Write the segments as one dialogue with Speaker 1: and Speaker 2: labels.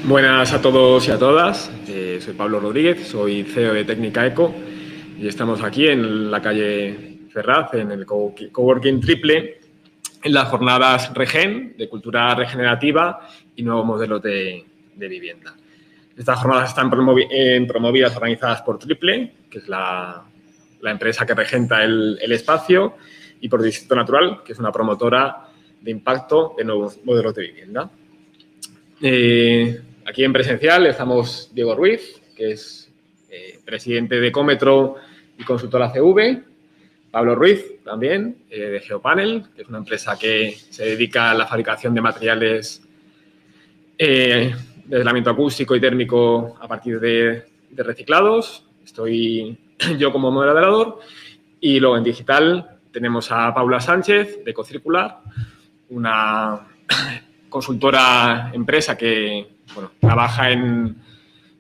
Speaker 1: Buenas a todos y a todas. Soy Pablo Rodríguez, soy CEO de Técnica Eco y estamos aquí en la calle Ferraz, en el Coworking Triple, en las jornadas Regen, de cultura regenerativa y nuevos modelos de vivienda. Estas jornadas están promovidas, organizadas por Triple, que es la empresa que regenta el espacio, y por Distrito Natural, que es una promotora de impacto de nuevos modelos de vivienda. Aquí en presencial estamos Diego Ruiz, que es presidente de Ecómetro y consultora CV, Pablo Ruiz, también, de Geopanel, que es una empresa que se dedica a la fabricación de materiales de aislamiento acústico y térmico a partir de reciclados. Estoy yo como moderador. Y luego en digital tenemos a Paula Sánchez, de Ecocircular, una consultora empresa que trabaja en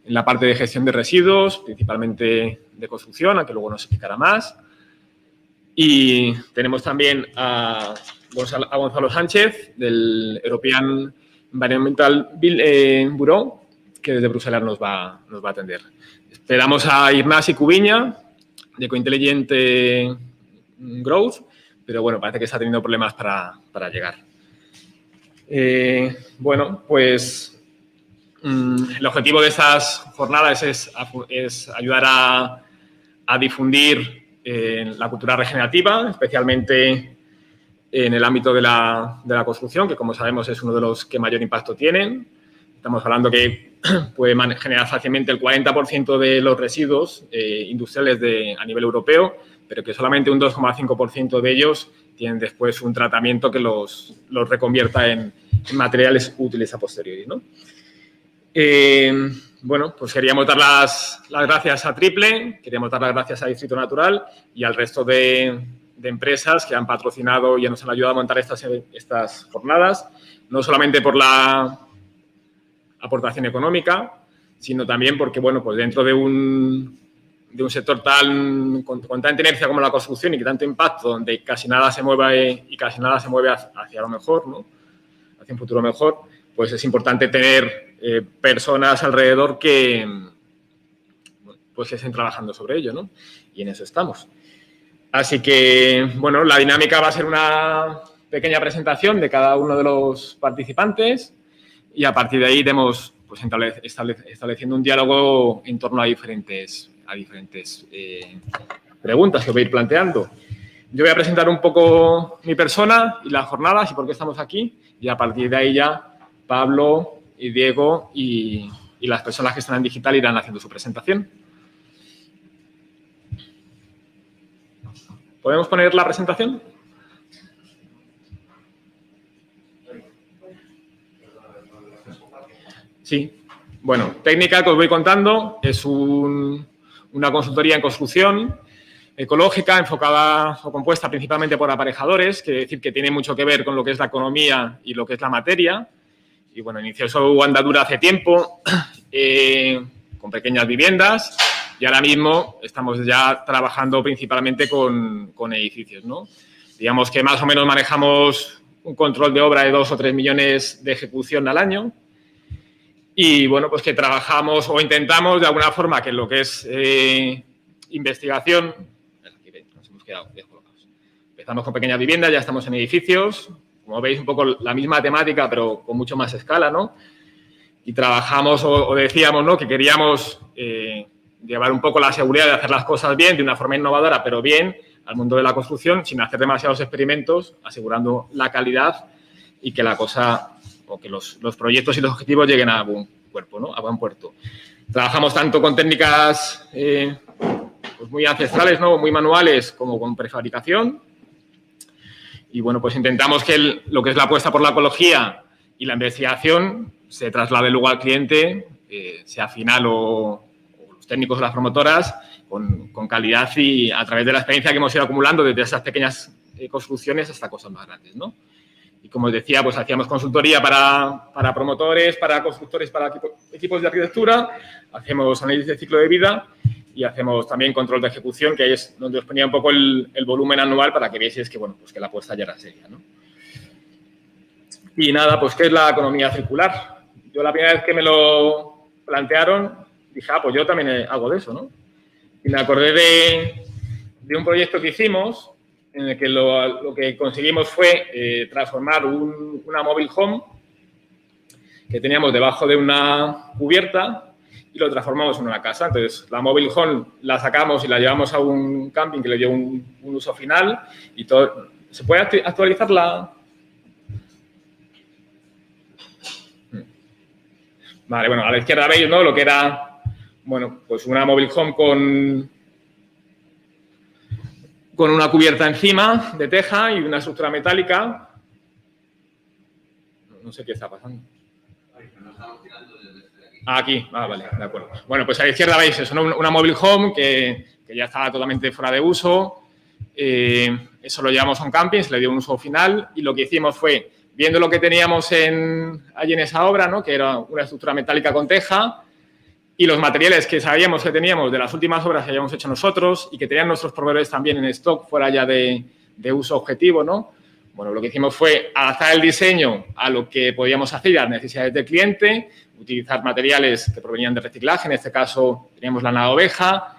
Speaker 1: la parte de gestión de residuos, principalmente de construcción, aunque luego nos explicará más. Y tenemos también a Gonzalo Sánchez, del European Environmental Bureau, que desde Bruselas nos va a atender. Esperamos a Ignasi Cubiña, de Cointelligent Growth, pero bueno, parece que está teniendo problemas para llegar. Bueno, pues el objetivo de estas jornadas es ayudar a difundir la cultura regenerativa, especialmente en el ámbito de la construcción, que como sabemos es uno de los que mayor impacto tienen. Estamos hablando que puede generar fácilmente el 40% de los residuos industriales a nivel europeo, pero que solamente un 2,5% de ellos tienen después un tratamiento que los reconvierta en materiales útiles a posteriori, ¿no? Bueno, pues queríamos dar las gracias a Triple, queríamos dar las gracias a Distrito Natural y al resto de empresas que han patrocinado y nos han ayudado a montar estas jornadas, no solamente por la aportación económica, sino también porque, bueno, pues dentro de un sector con tanta inercia como la construcción y que tanto impacto, donde casi nada se mueve y casi nada se mueve hacia lo mejor, ¿no? Hacia un futuro mejor, pues es importante tener personas alrededor que estén trabajando sobre ello, ¿no? Y en eso estamos. Así que, bueno, la dinámica va a ser una pequeña presentación de cada uno de los participantes y a partir de ahí iremos pues, estableciendo un diálogo en torno a diferentes preguntas que voy a ir planteando. Yo voy a presentar un poco mi persona y las jornadas y por qué estamos aquí y a partir de ahí ya Pablo y Diego y las personas que están en digital irán haciendo su presentación. ¿Podemos poner la presentación? Sí. Bueno, Técnica que os voy contando es una consultoría en construcción ecológica enfocada o compuesta principalmente por aparejadores, quiere decir que tiene mucho que ver con lo que es la economía y lo que es la materia. Y bueno, inició su andadura hace tiempo con pequeñas viviendas y ahora mismo estamos ya trabajando principalmente con edificios, ¿no? Digamos que más o menos manejamos un control de obra de 2 o 3 millones de ejecución al año y bueno, pues que trabajamos o intentamos de alguna forma que lo que es investigación, aquí nos hemos quedado descolocados. Empezamos con pequeñas viviendas, ya estamos en edificios. Como veis, un poco la misma temática, pero con mucho más escala, ¿no? Y trabajamos, o decíamos, ¿no?, que queríamos llevar un poco la seguridad de hacer las cosas bien, de una forma innovadora, pero bien, al mundo de la construcción, sin hacer demasiados experimentos, asegurando la calidad y que la cosa, o que los proyectos y los objetivos lleguen a buen cuerpo, ¿no?, a buen puerto. Trabajamos tanto con técnicas pues muy ancestrales, ¿no?, muy manuales, como con prefabricación. Y, bueno, pues intentamos que lo que es la apuesta por la ecología y la investigación se traslade luego al cliente, sea final o los técnicos o las promotoras, con calidad y a través de la experiencia que hemos ido acumulando desde esas pequeñas construcciones hasta cosas más grandes, ¿no? Y, como os decía, pues hacíamos consultoría para promotores, para constructores, para equipos de arquitectura, hacemos análisis de ciclo de vida y hacemos también control de ejecución, que ahí es donde os ponía un poco el volumen anual para que veáis que, bueno, pues que la apuesta ya era seria, ¿no? Y nada, pues ¿qué es la economía circular? yo la primera vez que me lo plantearon, dije, pues yo también hago de eso, ¿no? Y me acordé de un proyecto que hicimos en el que lo que conseguimos fue transformar una mobile home que teníamos debajo de una cubierta y lo transformamos en una casa. Entonces, la mobile home la sacamos y la llevamos a un camping que le dio un uso final y todo. ¿Se puede actualizar la...? Vale, bueno, a la izquierda veis, ¿no? Lo que era, bueno, pues una mobile home con una cubierta encima de teja y una estructura metálica. No sé qué está pasando. Aquí, vale, de acuerdo. Bueno, pues a la izquierda veis eso, ¿no? Una mobile home que ya estaba totalmente fuera de uso. Eso lo llevamos a un camping, se le dio un uso final y lo que hicimos fue, viendo lo que teníamos allí en esa obra, ¿no? Que era una estructura metálica con teja y los materiales que sabíamos que teníamos de las últimas obras que habíamos hecho nosotros y que tenían nuestros proveedores también en stock fuera ya de uso objetivo, ¿no? Bueno, lo que hicimos fue adaptar el diseño a lo que podíamos hacer, a las necesidades del cliente, utilizar materiales que provenían de reciclaje. En este caso, teníamos lana de oveja,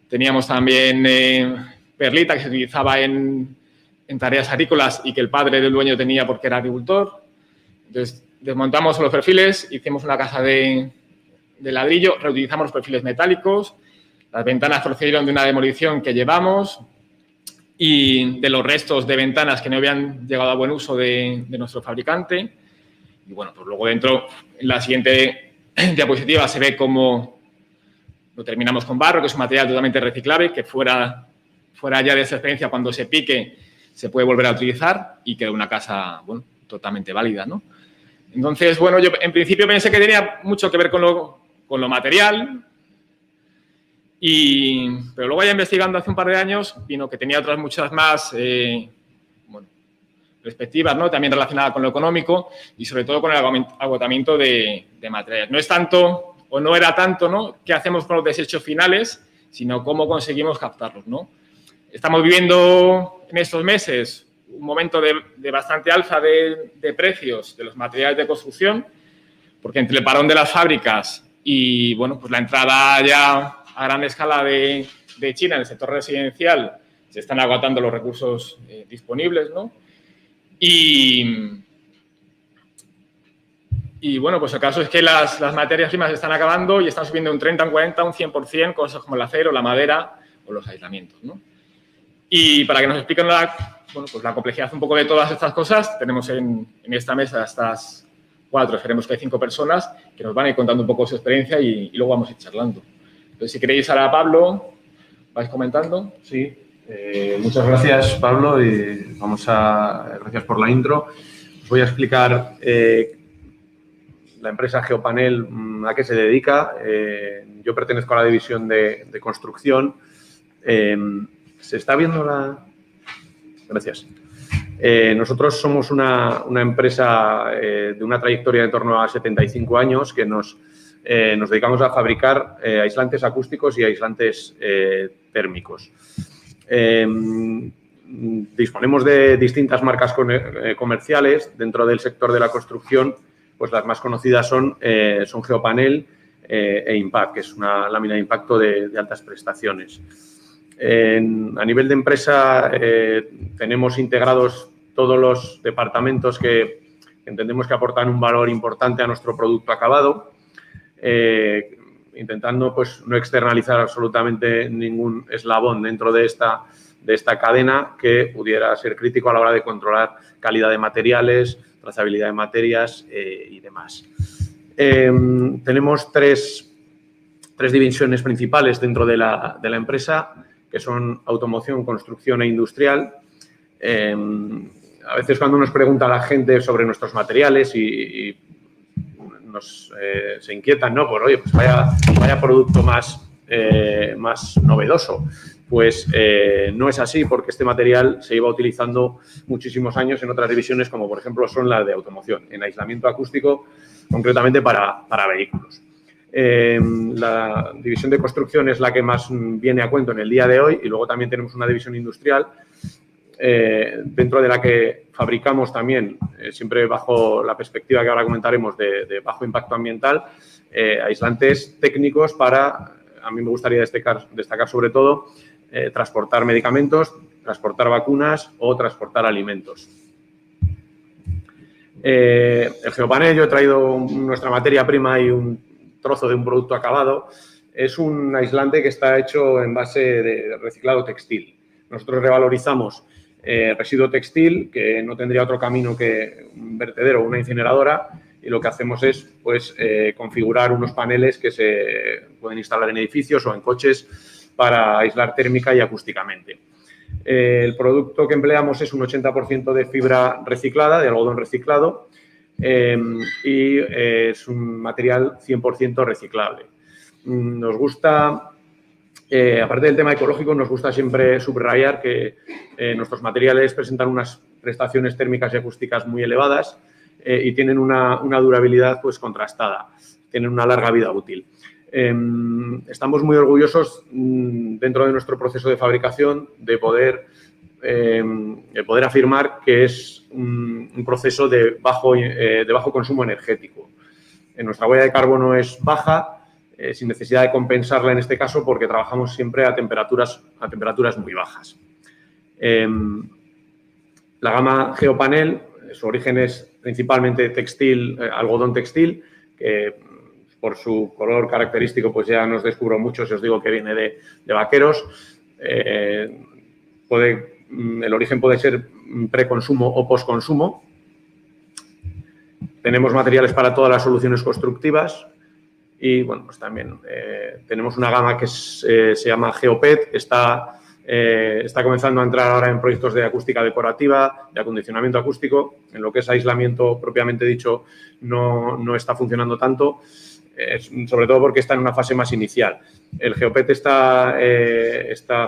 Speaker 1: teníamos también perlita que se utilizaba en tareas agrícolas y que el padre del dueño tenía porque era agricultor. Entonces, desmontamos los perfiles, hicimos una casa de ladrillo, reutilizamos los perfiles metálicos, las ventanas procedieron de una demolición que llevamos y de los restos de ventanas que no habían llegado a buen uso de nuestro fabricante. Y bueno, pues luego dentro, en la siguiente diapositiva se ve cómo lo terminamos con barro, que es un material totalmente reciclable, que fuera ya de esa experiencia, cuando se pique, se puede volver a utilizar y queda una casa, bueno, totalmente válida, ¿no? Entonces, bueno, yo en principio pensé que tenía mucho que ver con lo material, pero luego ya investigando hace un par de años, vino que tenía otras muchas más, bueno, perspectivas, ¿no? También relacionadas con lo económico y sobre todo con el agotamiento de materiales. No es tanto, o no era tanto, ¿no?, qué hacemos con los desechos finales, sino cómo conseguimos captarlos, ¿no? Estamos viviendo en estos meses un momento de bastante alza de precios de los materiales de construcción, porque entre el parón de las fábricas y, bueno, pues la entrada ya a gran escala de China en el sector residencial, se están agotando los recursos disponibles, ¿no? Y bueno, pues el caso es que las materias primas se están acabando y están subiendo un 30, un 40, un 100%, cosas como el acero, la madera o los aislamientos, ¿no? Y para que nos expliquen pues la complejidad un poco de todas estas cosas, tenemos en esta mesa estas 4, esperemos que hay 5 personas que nos van a ir contando un poco su experiencia y luego vamos a ir charlando. Entonces, si queréis ahora, Pablo, vais comentando.
Speaker 2: Sí, muchas gracias, Pablo, y gracias por la intro. Os voy a explicar la empresa Geopanel a qué se dedica. Yo pertenezco a la división de construcción. ¿Se está viendo la...? Gracias. Nosotros somos una empresa de una trayectoria de en torno a 75 años que nos dedicamos a fabricar aislantes acústicos y aislantes térmicos. Disponemos de distintas marcas comerciales dentro del sector de la construcción. Pues las más conocidas son Geopanel e Impact, que es una lámina de impacto de altas prestaciones. A nivel de empresa tenemos integrados todos los departamentos que entendemos que aportan un valor importante a nuestro producto acabado, intentando pues no externalizar absolutamente ningún eslabón dentro de esta cadena que pudiera ser crítico a la hora de controlar calidad de materiales, trazabilidad de materias y demás. Tenemos tres divisiones principales dentro de la empresa, que son automoción, construcción e industrial. A veces cuando nos pregunta la gente sobre nuestros materiales y se inquietan, ¿no? Por, oye, pues vaya producto más novedoso. Pues no es así, porque este material se iba utilizando muchísimos años en otras divisiones, como por ejemplo son las de automoción, en aislamiento acústico, concretamente para vehículos. La división de construcción es la que más viene a cuento en el día de hoy y luego también tenemos una división industrial dentro de la que fabricamos también, siempre bajo la perspectiva que ahora comentaremos de bajo impacto ambiental, aislantes técnicos para, a mí me gustaría destacar sobre todo, transportar medicamentos, transportar vacunas o transportar alimentos. El geopanel, yo he traído nuestra materia prima y un trozo de un producto acabado. Es un aislante que está hecho en base de reciclado textil. Nosotros revalorizamos residuo textil, que no tendría otro camino que un vertedero o una incineradora, y lo que hacemos es pues, configurar unos paneles que se pueden instalar en edificios o en coches para aislar térmica y acústicamente. El producto que empleamos es un 80% de fibra reciclada, de algodón reciclado, y es un material 100% reciclable. Nos gusta, aparte del tema ecológico, nos gusta siempre subrayar que nuestros materiales presentan unas prestaciones térmicas y acústicas muy elevadas y tienen una durabilidad pues, contrastada, tienen una larga vida útil. Estamos muy orgullosos dentro de nuestro proceso de fabricación de poder afirmar que es un proceso de bajo consumo energético. Nuestra huella de carbono es baja, sin necesidad de compensarla en este caso porque trabajamos siempre a temperaturas muy bajas. La gama Geopanel, su origen es principalmente textil, algodón textil, que por su color característico pues ya nos descubro mucho si os digo que viene de vaqueros. El origen puede ser preconsumo o posconsumo. Tenemos materiales para todas las soluciones constructivas y, bueno, pues también tenemos una gama que se llama Geopet, está comenzando a entrar ahora en proyectos de acústica decorativa, de acondicionamiento acústico. En lo que es aislamiento propiamente dicho no está funcionando tanto, sobre todo porque está en una fase más inicial. El Geopet está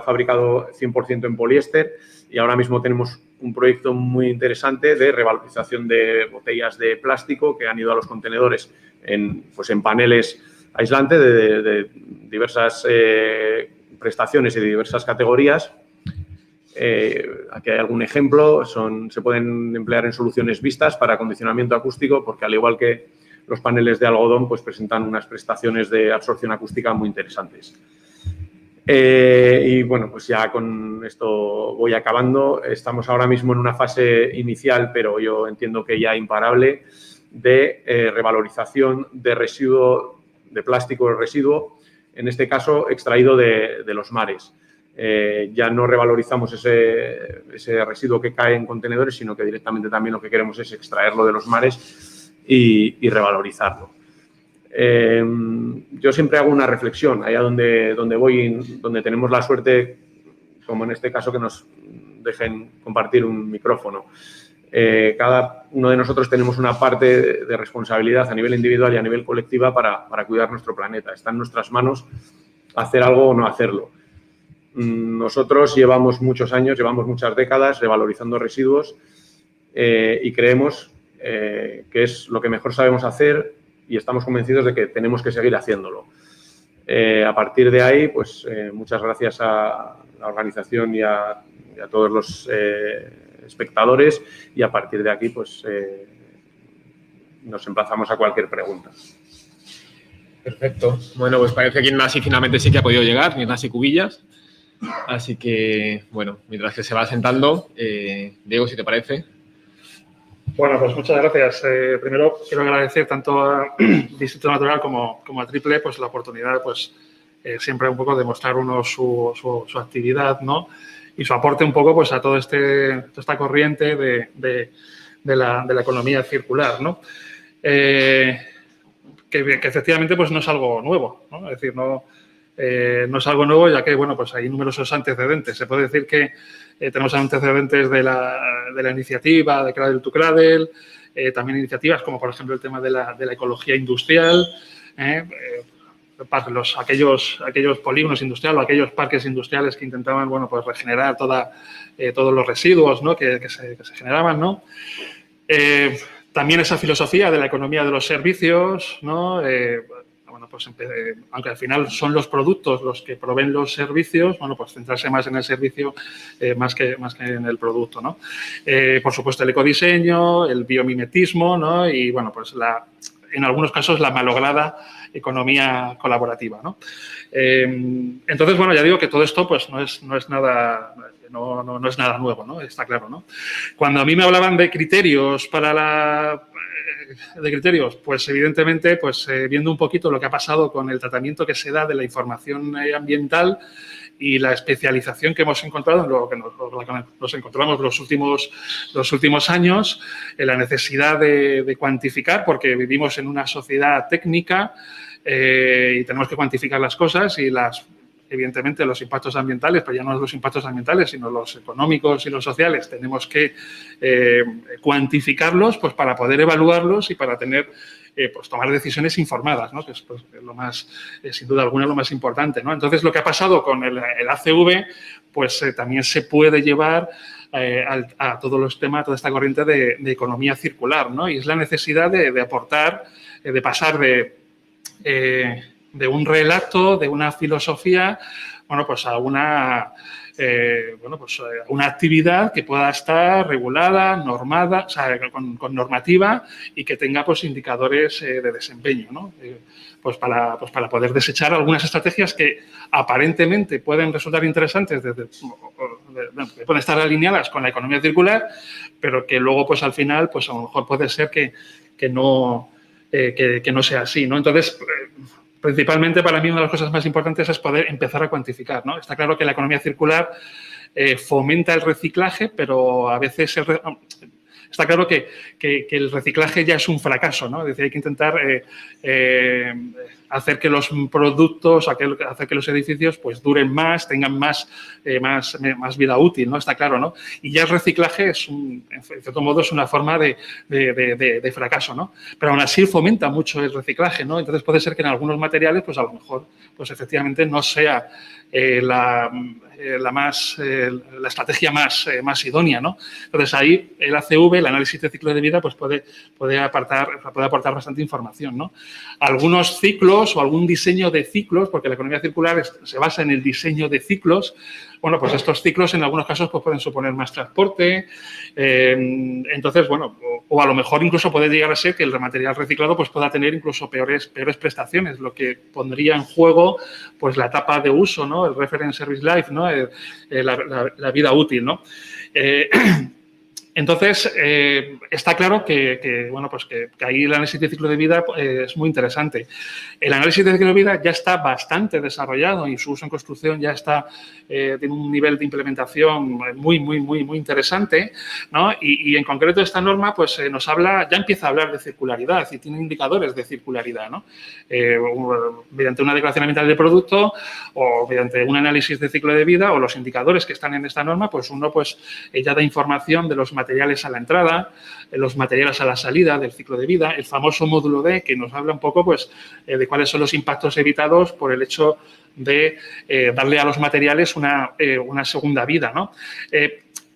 Speaker 2: fabricado 100% en poliéster y ahora mismo tenemos un proyecto muy interesante de revalorización de botellas de plástico que han ido a los contenedores en paneles aislantes de diversas prestaciones y de diversas categorías. Aquí hay algún ejemplo, se pueden emplear en soluciones vistas para acondicionamiento acústico porque al igual que los paneles de algodón pues presentan unas prestaciones de absorción acústica muy interesantes. Y bueno, pues ya con esto voy acabando. Estamos ahora mismo en una fase inicial, pero yo entiendo que ya imparable, de revalorización de residuo, de plástico residuo, en este caso extraído de los mares. Ya no revalorizamos ese residuo que cae en contenedores, sino que directamente también lo que queremos es extraerlo de los mares y revalorizarlo. Yo siempre hago una reflexión, allá donde voy, donde tenemos la suerte, como en este caso, que nos dejen compartir un micrófono. Cada uno de nosotros tenemos una parte de responsabilidad a nivel individual y a nivel colectiva para cuidar nuestro planeta. Está en nuestras manos hacer algo o no hacerlo. Nosotros llevamos muchos años, llevamos muchas décadas revalorizando residuos y creemos que es lo que mejor sabemos hacer y estamos convencidos de que tenemos que seguir haciéndolo. A partir de ahí, pues muchas gracias a la organización y a todos los espectadores y a partir de aquí, pues nos emplazamos a cualquier pregunta.
Speaker 1: Perfecto. Bueno, pues parece que Ignasi finalmente sí que ha podido llegar, Ignasi Cubillas. Así que, bueno, mientras que se va sentando, Diego, si te parece.
Speaker 3: Bueno, pues muchas gracias. Primero quiero agradecer tanto al Instituto Natural como a Triple pues la oportunidad, pues siempre un poco de mostrar su actividad, ¿no? Y su aporte un poco pues a toda esta corriente de la economía circular, ¿no? Que efectivamente pues no es algo nuevo, ¿no? Es decir, no es algo nuevo ya que, bueno, pues hay numerosos antecedentes. Se puede decir que tenemos antecedentes de la iniciativa de Cradle to Cradle, también iniciativas como, por ejemplo, el tema de la ecología industrial, aquellos polígonos industriales o aquellos parques industriales que intentaban, bueno, pues regenerar todos los residuos, ¿no? que se generaban, ¿no? También esa filosofía de la economía de los servicios, ¿no? bueno, pues aunque al final son los productos los que proveen los servicios, bueno, pues centrarse más en el servicio más que en el producto, ¿no? Por supuesto, el ecodiseño, el biomimetismo, ¿no? Y, bueno, pues en algunos casos la malograda economía colaborativa, ¿no? Entonces, bueno, ya digo que todo esto pues no es nada nuevo, ¿no? Está claro, ¿no? Cuando a mí me hablaban de criterios pues evidentemente, pues viendo un poquito lo que ha pasado con el tratamiento que se da de la información ambiental y la especialización que hemos encontrado, en lo que nos encontramos los últimos años, en la necesidad de cuantificar, porque vivimos en una sociedad técnica y tenemos que cuantificar las cosas y evidentemente los impactos ambientales, pero ya no los impactos ambientales, sino los económicos y los sociales, tenemos que cuantificarlos pues, para poder evaluarlos y para tener, pues, tomar decisiones informadas, ¿no? Que es pues, lo más, sin duda alguna, lo más importante, ¿no? Entonces, lo que ha pasado con el ACV, pues también se puede llevar a todos los temas, toda esta corriente de economía circular, ¿no? Y es la necesidad de aportar, de pasar de un relato, de una filosofía, bueno, pues a una actividad que pueda estar regulada, normada, o sea, con normativa y que tenga pues puindicadores de desempeño, ¿no? Pues para poder desechar algunas estrategias que aparentemente pueden resultar interesantes, pueden estar alineadas con la economía circular, pero que luego pues al final pues a lo mejor puede ser que no sea así, ¿no? Entonces, principalmente para mí una de las cosas más importantes es poder empezar a cuantificar, ¿no? Está claro que la economía circular fomenta el reciclaje, pero a veces está claro que el reciclaje ya es un fracaso, ¿no? Es decir, hay que intentar hacer que los productos, hacer que los edificios pues duren más, tengan más vida útil, ¿no? Está claro, ¿no? Y ya el reciclaje en cierto modo es una forma de fracaso, ¿no? Pero aún así fomenta mucho el reciclaje, ¿no? Entonces puede ser que en algunos materiales pues a lo mejor pues efectivamente no sea la estrategia más idónea, ¿no? Entonces ahí el ACV, el análisis de ciclo de vida, pues puede aportar bastante información, ¿no? Algunos ciclos o algún diseño de ciclos, porque la economía circular se basa en el diseño de ciclos. Bueno, pues estos ciclos en algunos casos pues pueden suponer más transporte. Entonces, bueno, o a lo mejor incluso puede llegar a ser que el material reciclado pues pueda tener incluso peores prestaciones, lo que pondría en juego pues la etapa de uso, ¿no? El reference service life, ¿no? La vida útil, ¿no? Entonces, está claro que ahí el análisis de ciclo de vida es muy interesante. El análisis de ciclo de vida ya está bastante desarrollado y su uso en construcción ya tiene un nivel de implementación muy interesante, ¿no? Y en concreto esta norma pues ya empieza a hablar de circularidad y tiene indicadores de circularidad, ¿no? Mediante una declaración ambiental de producto o mediante un análisis de ciclo de vida o los indicadores que están en esta norma, pues uno pues ya da información de los materiales a la entrada, los materiales a la salida del ciclo de vida, el famoso módulo D, que nos habla un poco pues, de cuáles son los impactos evitados por el hecho de darle a los materiales una segunda vida, ¿no?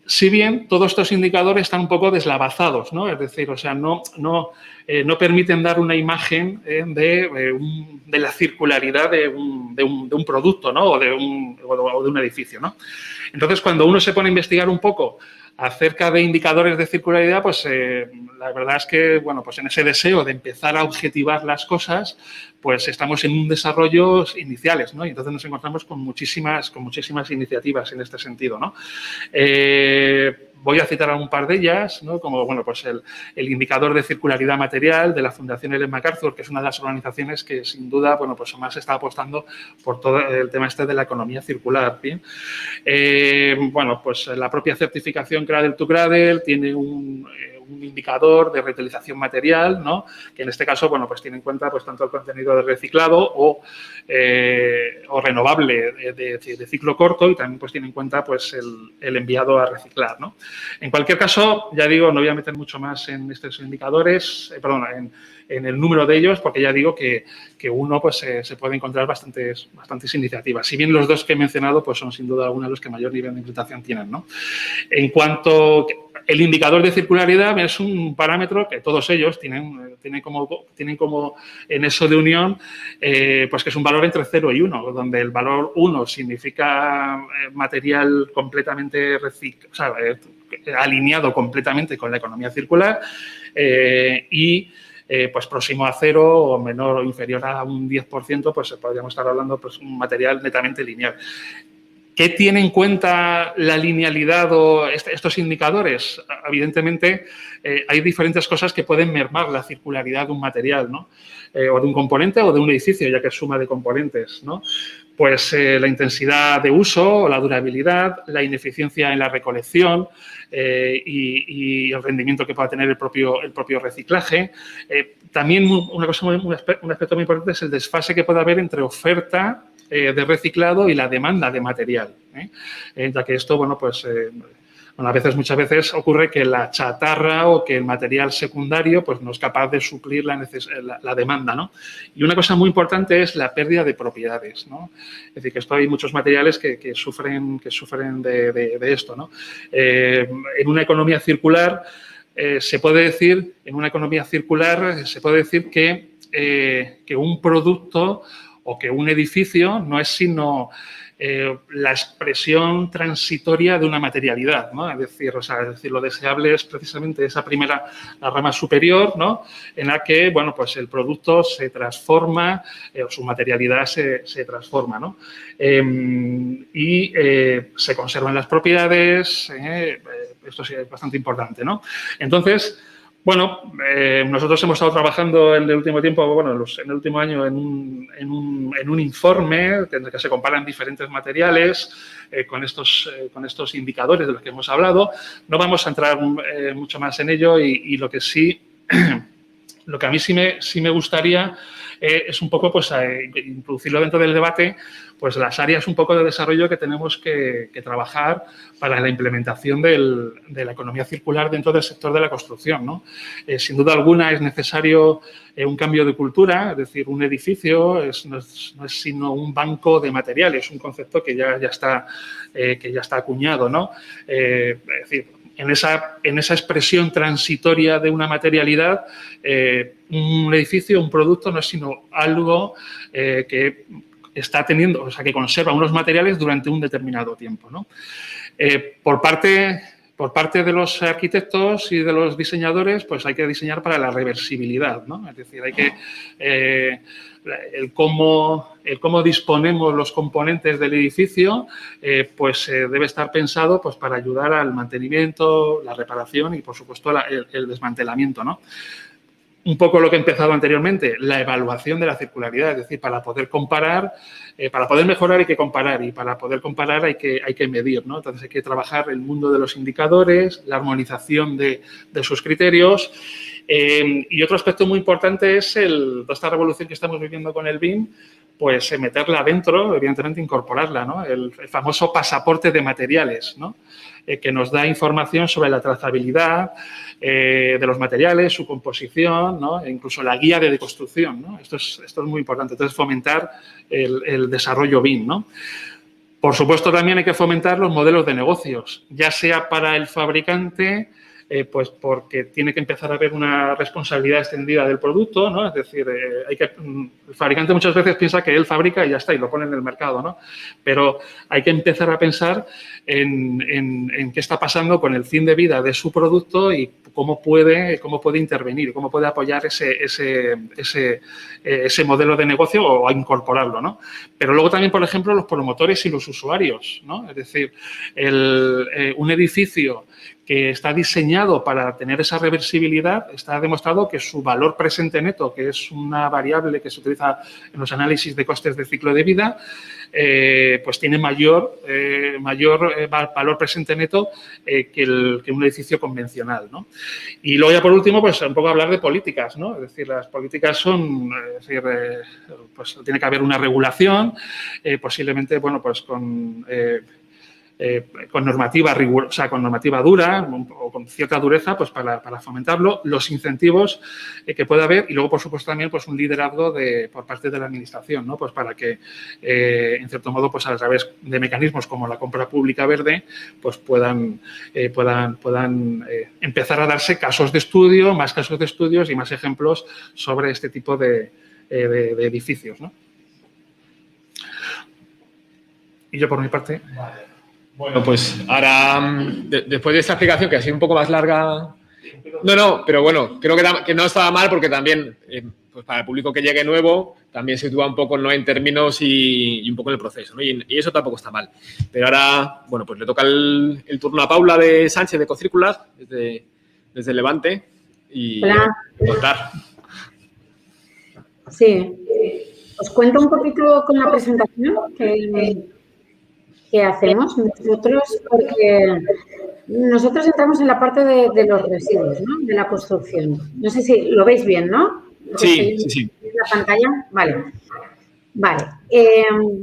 Speaker 3: Si bien todos estos indicadores están un poco deslavazados, ¿no? Es decir, o sea, no permiten dar una imagen de la circularidad de un producto, ¿no? O de un edificio, ¿no? Entonces, cuando uno se pone a investigar un poco acerca de indicadores de circularidad, pues la verdad es que, bueno, pues en ese deseo de empezar a objetivar las cosas, pues estamos en un desarrollo iniciales, ¿no? Y entonces nos encontramos con muchísimas iniciativas en este sentido, ¿no? Voy a citar a un par de ellas, ¿no? Como, bueno, pues el indicador de circularidad material de la Fundación Ellen MacArthur, que es una de las organizaciones que, sin duda, bueno, pues más está apostando por todo el tema de la economía circular, ¿bien? Bueno, pues la propia certificación Cradle to Cradle tiene un indicador de reutilización material, ¿no? Que en este caso, bueno, pues tiene en cuenta pues tanto el contenido de reciclado o renovable de ciclo corto y también pues tiene en cuenta pues el enviado a reciclar, ¿no? En cualquier caso, ya digo, no voy a meter mucho más en estos indicadores, en el número de ellos, porque ya digo que uno pues se puede encontrar bastantes iniciativas. Si bien los dos que he mencionado pues son sin duda alguna los que mayor nivel de implementación tienen, ¿no? En cuanto el indicador de circularidad es un parámetro que todos ellos tienen como en eso de unión, pues que es un valor entre 0 y 1, donde el valor 1 significa material completamente alineado completamente con la economía circular y pues próximo a 0 o menor o inferior a un 10%, pues podríamos estar hablando de pues, un material netamente lineal. ¿Qué tiene en cuenta la linealidad o estos indicadores? Evidentemente, hay diferentes cosas que pueden mermar la circularidad de un material, ¿no? O de un componente o de un edificio, ya que es suma de componentes, ¿no? Pues la intensidad de uso, la durabilidad, la ineficiencia en la recolección y el rendimiento que pueda tener el propio reciclaje. También un aspecto muy importante es el desfase que puede haber entre oferta de reciclado y la demanda de material, ya que esto, bueno, pues muchas veces ocurre que la chatarra o que el material secundario pues no es capaz de suplir la demanda, ¿no? Y una cosa muy importante es la pérdida de propiedades, ¿no? Es decir, que hay muchos materiales que sufren de esto, ¿no? En una economía circular se puede decir que un producto o que un edificio no es sino la expresión transitoria de una materialidad, ¿no? Es decir, lo deseable es precisamente esa primera, la rama superior, ¿no? En la que, bueno, pues el producto se transforma, su materialidad se transforma, ¿no? Y se conservan las propiedades, esto sí es bastante importante, ¿no? Entonces, bueno, nosotros hemos estado trabajando en el último tiempo, bueno, en el último año en un informe en el que se comparan diferentes materiales con estos indicadores de los que hemos hablado. No vamos a entrar mucho más en ello y lo que a mí sí me gustaría es un poco pues introducirlo dentro del debate, pues las áreas un poco de desarrollo que tenemos que trabajar para la implementación de la economía circular dentro del sector de la construcción, ¿no? Sin duda alguna es necesario un cambio de cultura, es decir, un edificio no es sino un banco de materiales, un concepto que ya está acuñado, ¿no? Es decir, en esa expresión transitoria de una materialidad, un edificio, un producto no es sino algo que está teniendo, o sea, que conserva unos materiales durante un determinado tiempo, ¿no? Por parte de los arquitectos y de los diseñadores, pues hay que diseñar para la reversibilidad, ¿no? Es decir, hay que el cómo disponemos los componentes del edificio, pues debe estar pensado pues para ayudar al mantenimiento, la reparación y, por supuesto, el desmantelamiento, ¿no? Un poco lo que he empezado anteriormente, la evaluación de la circularidad, es decir, para poder comparar, para poder mejorar hay que comparar y para poder comparar hay que medir, ¿no? Entonces hay que trabajar el mundo de los indicadores, la armonización de sus criterios y otro aspecto muy importante es toda esta revolución que estamos viviendo con el BIM, pues meterla dentro, evidentemente incorporarla, ¿no? El famoso pasaporte de materiales, ¿no? Que nos da información sobre la trazabilidad de los materiales, su composición, ¿no? E incluso la guía de deconstrucción, ¿no? Esto es muy importante. Entonces, fomentar el desarrollo BIM, ¿no? Por supuesto, también hay que fomentar los modelos de negocios, ya sea para el fabricante, pues porque tiene que empezar a haber una responsabilidad extendida del producto, ¿no? Es decir, el fabricante muchas veces piensa que él fabrica y ya está, y lo pone en el mercado, ¿no? Pero hay que empezar a pensar en qué está pasando con el fin de vida de su producto y cómo puede intervenir, cómo puede apoyar ese modelo de negocio o a incorporarlo, ¿no? Pero luego también, por ejemplo, los promotores y los usuarios, ¿no? Es decir, un edificio que está diseñado para tener esa reversibilidad, está demostrado que su valor presente neto, que es una variable que se utiliza en los análisis de costes de ciclo de vida, pues tiene mayor valor presente neto que un edificio convencional, ¿no? Y luego ya por último, pues un poco hablar de políticas, ¿no? Es decir, las políticas pues tiene que haber una regulación, posiblemente, bueno, pues con con normativa rigurosa, o sea, con normativa dura o con cierta dureza, pues para fomentarlo, los incentivos que pueda haber y luego, por supuesto, también pues un liderazgo por parte de la administración, ¿no? Pues para que, en cierto modo, pues a través de mecanismos como la compra pública verde, pues puedan empezar a darse casos de estudio, más casos de estudios y más ejemplos sobre este tipo de edificios, ¿no? Y yo, por mi parte...
Speaker 1: Bueno, pues ahora, después de esta explicación, que ha sido un poco más larga... No, pero bueno, creo que no estaba mal porque también, pues para el público que llegue nuevo, también se sitúa un poco, ¿no?, en términos y un poco en el proceso, ¿no? Y eso tampoco está mal. Pero ahora, bueno, pues le toca el turno a Paula de Sánchez, de Ecocircular, desde Levante, y contar.
Speaker 4: Sí. Os cuento un poquito con la presentación que hacemos nosotros, porque nosotros entramos en la parte de los residuos, ¿no?, de la construcción. No sé si lo veis bien, ¿no?
Speaker 1: Sí.
Speaker 4: ¿La pantalla? Vale.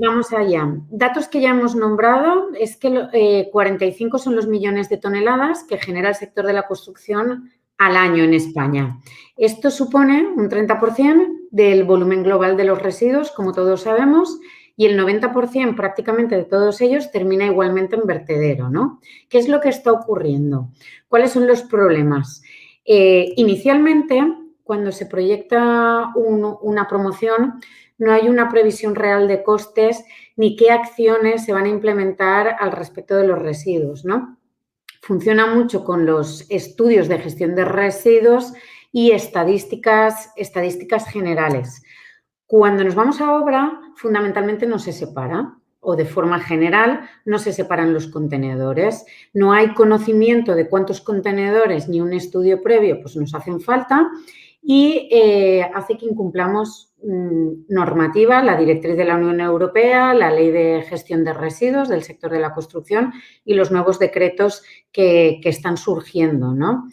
Speaker 4: Vamos allá. Datos que ya hemos nombrado es que 45 son los millones de toneladas que genera el sector de la construcción al año en España. Esto supone un 30% del volumen global de los residuos, como todos sabemos, y el 90% prácticamente de todos ellos termina igualmente en vertedero, ¿no? ¿Qué es lo que está ocurriendo? ¿Cuáles son los problemas? Inicialmente, cuando se proyecta una promoción, no hay una previsión real de costes ni qué acciones se van a implementar al respecto de los residuos, ¿no? Funciona mucho con los estudios de gestión de residuos y estadísticas generales. Cuando nos vamos a obra, fundamentalmente no se separa, o de forma general no se separan los contenedores. No hay conocimiento de cuántos contenedores ni un estudio previo pues nos hacen falta y hace que incumplamos normativa, la directriz de la Unión Europea, la Ley de Gestión de Residuos del sector de la construcción y los nuevos decretos que están surgiendo, ¿no?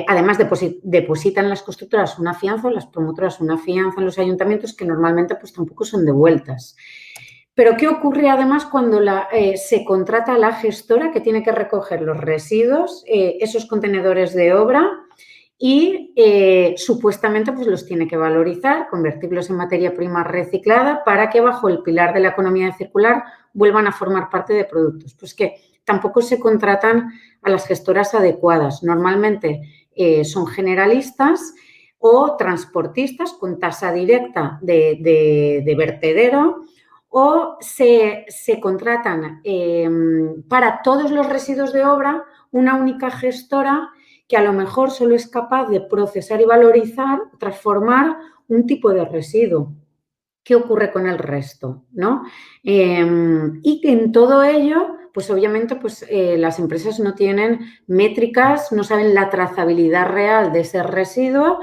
Speaker 4: Además, depositan las constructoras una fianza, las promotoras una fianza en los ayuntamientos que normalmente pues tampoco son devueltas. Pero, ¿qué ocurre además cuando se contrata a la gestora que tiene que recoger los residuos, esos contenedores de obra y supuestamente pues los tiene que valorizar, convertirlos en materia prima reciclada para que bajo el pilar de la economía circular vuelvan a formar parte de productos? Pues que tampoco se contratan a las gestoras adecuadas. Normalmente son generalistas o transportistas con tasa directa de vertedero o se contratan para todos los residuos de obra una única gestora que a lo mejor solo es capaz de procesar y valorizar, transformar un tipo de residuo. ¿Qué ocurre con el resto, ¿no? Y que en todo ello, pues obviamente pues, las empresas no tienen métricas, no saben la trazabilidad real de ese residuo,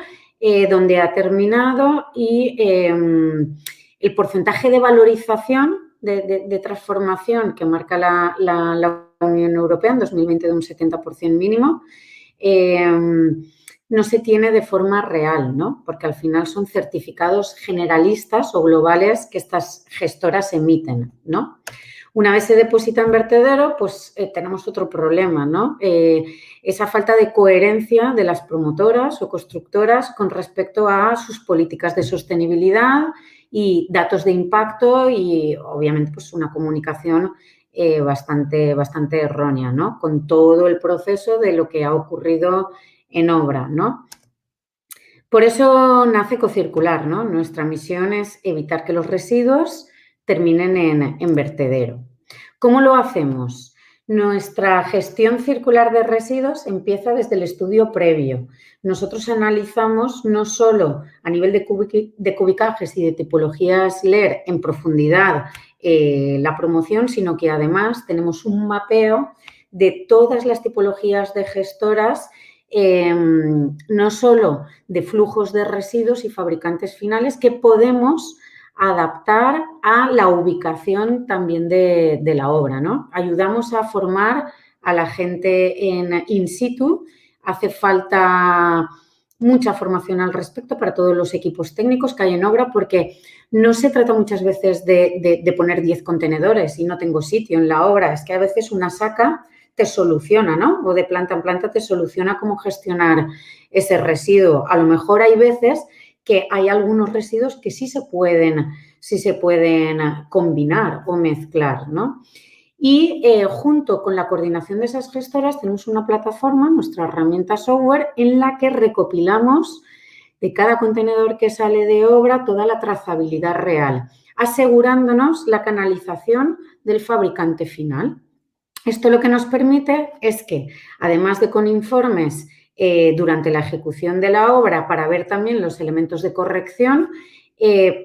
Speaker 4: dónde ha terminado y el porcentaje de valorización, de transformación que marca la Unión Europea en 2020 de un 70% mínimo, no se tiene de forma real, ¿no? Porque al final son certificados generalistas o globales que estas gestoras emiten, ¿no? Una vez se deposita en vertedero, pues tenemos otro problema, ¿no? Esa falta de coherencia de las promotoras o constructoras con respecto a sus políticas de sostenibilidad y datos de impacto y, obviamente, pues una comunicación bastante errónea, ¿no? Con todo el proceso de lo que ha ocurrido en obra, ¿no? Por eso nace Ecocircular, ¿no? Nuestra misión es evitar que los residuos terminen en vertedero. ¿Cómo lo hacemos? Nuestra gestión circular de residuos empieza desde el estudio previo. Nosotros analizamos no solo a nivel de cubicajes y de tipologías LER en profundidad la promoción, sino que además tenemos un mapeo de todas las tipologías de gestoras, no solo de flujos de residuos y fabricantes finales que podemos adaptar a la ubicación también de la obra, ¿no? Ayudamos a formar a la gente in situ. Hace falta mucha formación al respecto para todos los equipos técnicos que hay en obra, porque no se trata muchas veces de poner 10 contenedores y no tengo sitio en la obra. Es que a veces una saca te soluciona, ¿no? O de planta en planta te soluciona cómo gestionar ese residuo. A lo mejor hay veces que hay algunos residuos que sí se pueden combinar o mezclar, ¿no? Y junto con la coordinación de esas gestoras tenemos una plataforma, nuestra herramienta software, en la que recopilamos de cada contenedor que sale de obra toda la trazabilidad real, asegurándonos la canalización del fabricante final. Esto lo que nos permite es que, además de con informes durante la ejecución de la obra para ver también los elementos de corrección,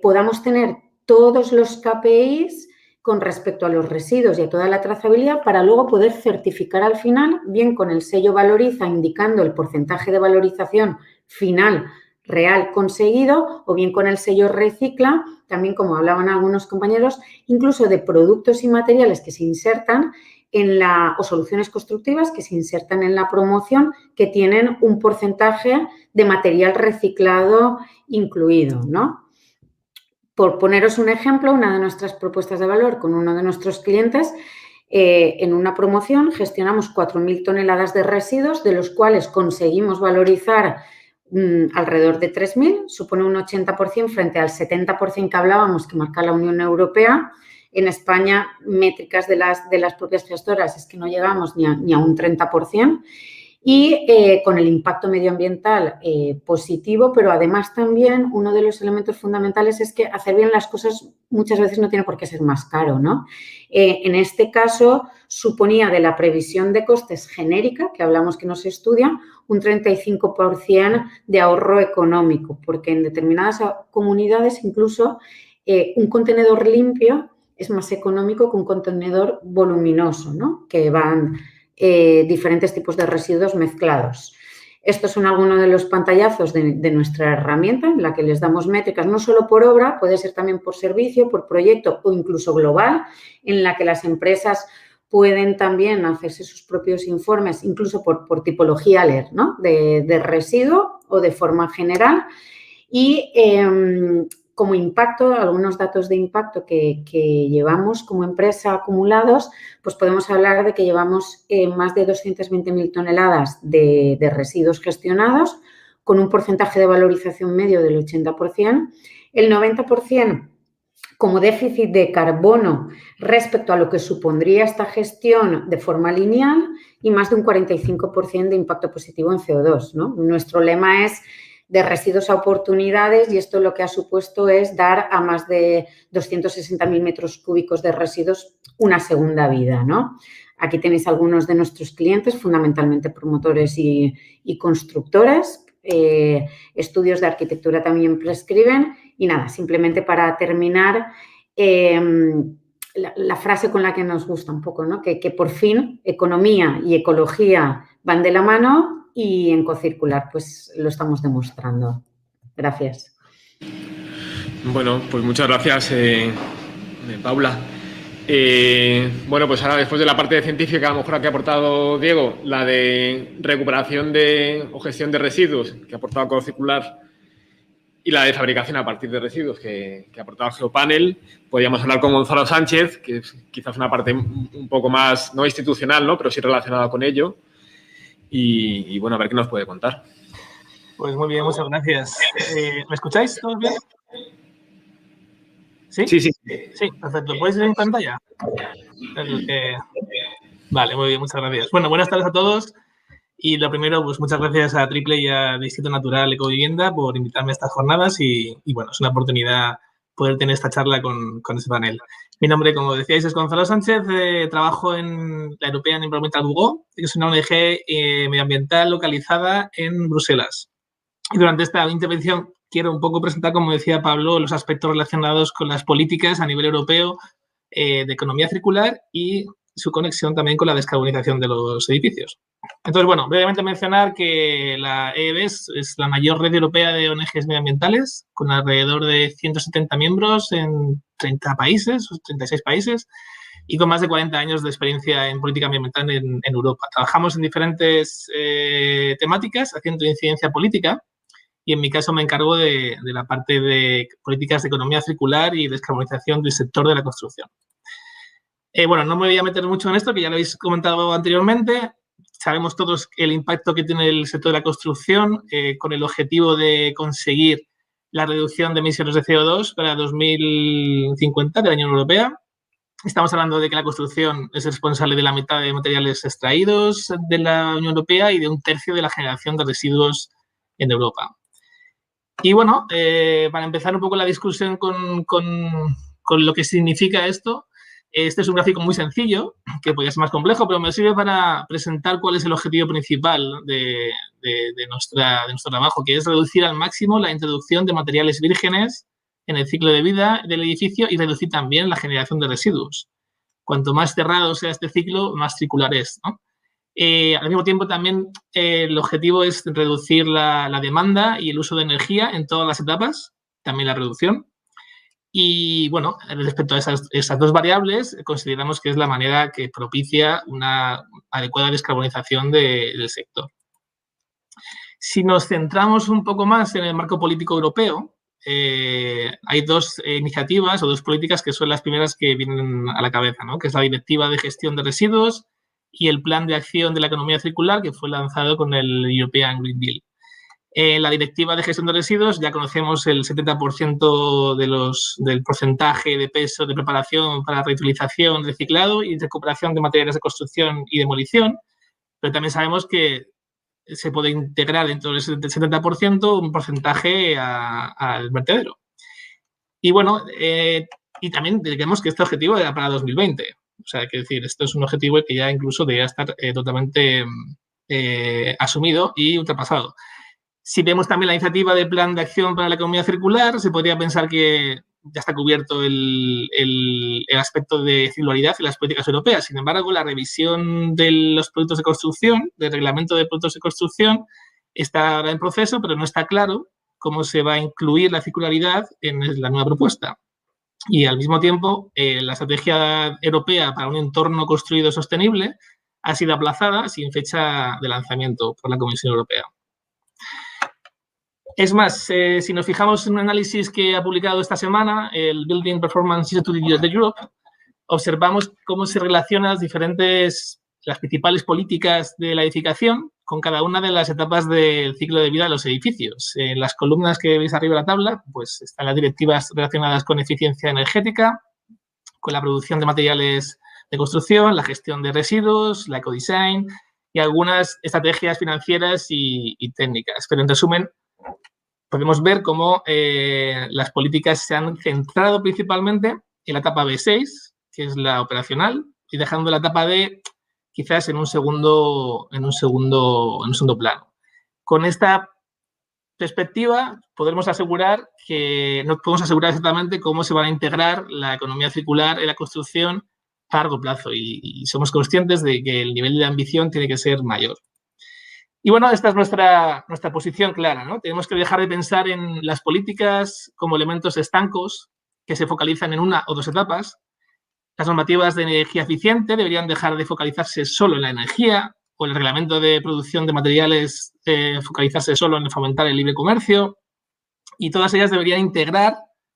Speaker 4: podamos tener todos los KPIs con respecto a los residuos y a toda la trazabilidad para luego poder certificar al final, bien con el sello Valoriza indicando el porcentaje de valorización final real conseguido, o bien con el sello Recicla, también como hablaban algunos compañeros, incluso de productos y materiales que se insertan o soluciones constructivas que se insertan en la promoción que tienen un porcentaje de material reciclado incluido, ¿no? Por poneros un ejemplo, una de nuestras propuestas de valor con uno de nuestros clientes, en una promoción gestionamos 4.000 toneladas de residuos, de los cuales conseguimos valorizar alrededor de 3.000, supone un 80% frente al 70% que hablábamos que marca la Unión Europea. En España, métricas de las propias gestoras es que no llegamos ni a un 30%. Y con el impacto medioambiental positivo, pero además también uno de los elementos fundamentales es que hacer bien las cosas muchas veces no tiene por qué ser más caro, ¿no? En este caso, suponía de la previsión de costes genérica, que hablamos que no se estudia, un 35% de ahorro económico, porque en determinadas comunidades incluso un contenedor limpio es más económico que un contenedor voluminoso, ¿no? Que van diferentes tipos de residuos mezclados. Estos son algunos de los pantallazos de nuestra herramienta en la que les damos métricas no solo por obra, puede ser también por servicio, por proyecto o incluso global, en la que las empresas pueden también hacerse sus propios informes, incluso por tipología LER, ¿no? de residuo o de forma general. Y como impacto, algunos datos de impacto que llevamos como empresa acumulados, pues podemos hablar de que llevamos más de 220.000 toneladas de residuos gestionados, con un porcentaje de valorización medio del 80%, el 90% como déficit de carbono respecto a lo que supondría esta gestión de forma lineal y más de un 45% de impacto positivo en CO2, ¿no? Nuestro lema es de residuos a oportunidades y esto lo que ha supuesto es dar a más de 260.000 metros cúbicos de residuos una segunda vida, ¿no? Aquí tenéis algunos de nuestros clientes, fundamentalmente promotores y constructores. Estudios de arquitectura también prescriben. Y nada, simplemente para terminar, la frase con la que nos gusta un poco, ¿no? Que por fin economía y ecología van de la mano y en Cocircular pues lo estamos demostrando. Gracias.
Speaker 1: Bueno, pues muchas gracias, Paula. Bueno, pues ahora después de la parte científica, a lo mejor que ha aportado Diego, la de recuperación o gestión de residuos que ha aportado Cocircular y la de fabricación a partir de residuos que ha aportado Geopanel, podríamos hablar con Gonzalo Sánchez, que es quizás una parte un poco más, no institucional, ¿no? Pero sí relacionada con ello. Y bueno, a ver qué nos puede contar.
Speaker 5: Pues muy bien, muchas gracias. ¿Me escucháis todos bien? ¿Sí?
Speaker 1: Sí.
Speaker 5: Sí, perfecto. ¿Puedes ver en pantalla? Vale, muy bien, muchas gracias. Bueno, buenas tardes a todos. Y lo primero, pues muchas gracias a Triple y a Distrito Natural Ecovivienda por invitarme a estas jornadas y bueno, es una oportunidad poder tener esta charla con este panel. Mi nombre, como decíais, es Gonzalo Sánchez, trabajo en la European Environmental Bureau, que es una ONG medioambiental localizada en Bruselas. Y durante esta intervención quiero un poco presentar, como decía Pablo, los aspectos relacionados con las políticas a nivel europeo de economía circular y su conexión también con la descarbonización de los edificios. Entonces, bueno, brevemente mencionar que la EEBES es la mayor red europea de ONGs medioambientales, con alrededor de 170 miembros en 30 países, 36 países, y con más de 40 años de experiencia en política medioambiental en Europa. Trabajamos en diferentes temáticas, haciendo incidencia política, y en mi caso me encargo de la parte de políticas de economía circular y descarbonización del sector de la construcción. Bueno, no me voy a meter mucho en esto, que ya lo habéis comentado anteriormente. Sabemos todos el impacto que tiene el sector de la construcción con el objetivo de conseguir la reducción de emisiones de CO2 para 2050 de la Unión Europea. Estamos hablando de que la construcción es responsable de la mitad de materiales extraídos de la Unión Europea y de 1/3 de la generación de residuos en Europa. Y bueno, para empezar un poco la discusión con lo que significa esto, este es un gráfico muy sencillo, que podría ser más complejo, pero me sirve para presentar cuál es el objetivo principal de nuestro trabajo, que es reducir al máximo la introducción de materiales vírgenes en el ciclo de vida del edificio y reducir también la generación de residuos. Cuanto más cerrado sea este ciclo, más circular es, ¿no? Al mismo tiempo, también el objetivo es reducir la demanda y el uso de energía en todas las etapas, también la reducción. Y, bueno, respecto a esas dos variables, consideramos que es la manera que propicia una adecuada descarbonización del sector. Si nos centramos un poco más en el marco político europeo, hay dos iniciativas o dos políticas que son las primeras que vienen a la cabeza, ¿no? Que es la Directiva de Gestión de Residuos y el Plan de Acción de la Economía Circular, que fue lanzado con el European Green Deal. La Directiva de Gestión de Residuos ya conocemos el 70% del porcentaje de peso de preparación para reutilización, reciclado y recuperación de materiales de construcción y demolición, pero también sabemos que se puede integrar dentro del 70% un porcentaje al vertedero. Y bueno, y también digamos que este objetivo era para 2020. O sea, que decir, esto es un objetivo que ya incluso debería estar totalmente asumido y ultrapasado. Si vemos también la iniciativa de Plan de Acción para la Economía Circular, se podría pensar que ya está cubierto el aspecto de circularidad en las políticas europeas. Sin embargo, la revisión de los productos de construcción, del reglamento de productos de construcción, está ahora en proceso, pero no está claro cómo se va a incluir la circularidad en la nueva propuesta. Y al mismo tiempo, la estrategia europea para un entorno construido sostenible ha sido aplazada sin fecha de lanzamiento por la Comisión Europea. Es más, si nos fijamos en un análisis que ha publicado esta semana el Building Performance Institute de Europe, observamos cómo se relacionan las principales políticas de la edificación con cada una de las etapas del ciclo de vida de los edificios. En las columnas que veis arriba de la tabla, pues están las directivas relacionadas con eficiencia energética, con la producción de materiales de construcción, la gestión de residuos, la ecodesign y algunas estrategias financieras y técnicas. Pero en resumen, podemos ver cómo las políticas se han centrado principalmente en la etapa B6, que es la operacional, y dejando la etapa D quizás en un segundo plano. Con esta perspectiva podemos asegurar que no podemos asegurar exactamente cómo se va a integrar la economía circular en la construcción a largo plazo y somos conscientes de que el nivel de ambición tiene que ser mayor. Y bueno, esta es nuestra posición clara, ¿no? Tenemos que dejar de pensar en las políticas como elementos estancos que se focalizan en una o dos etapas. Las normativas de energía eficiente deberían dejar de focalizarse solo en la energía o el reglamento de producción de materiales focalizarse solo en fomentar el libre comercio y todas ellas deberían integrar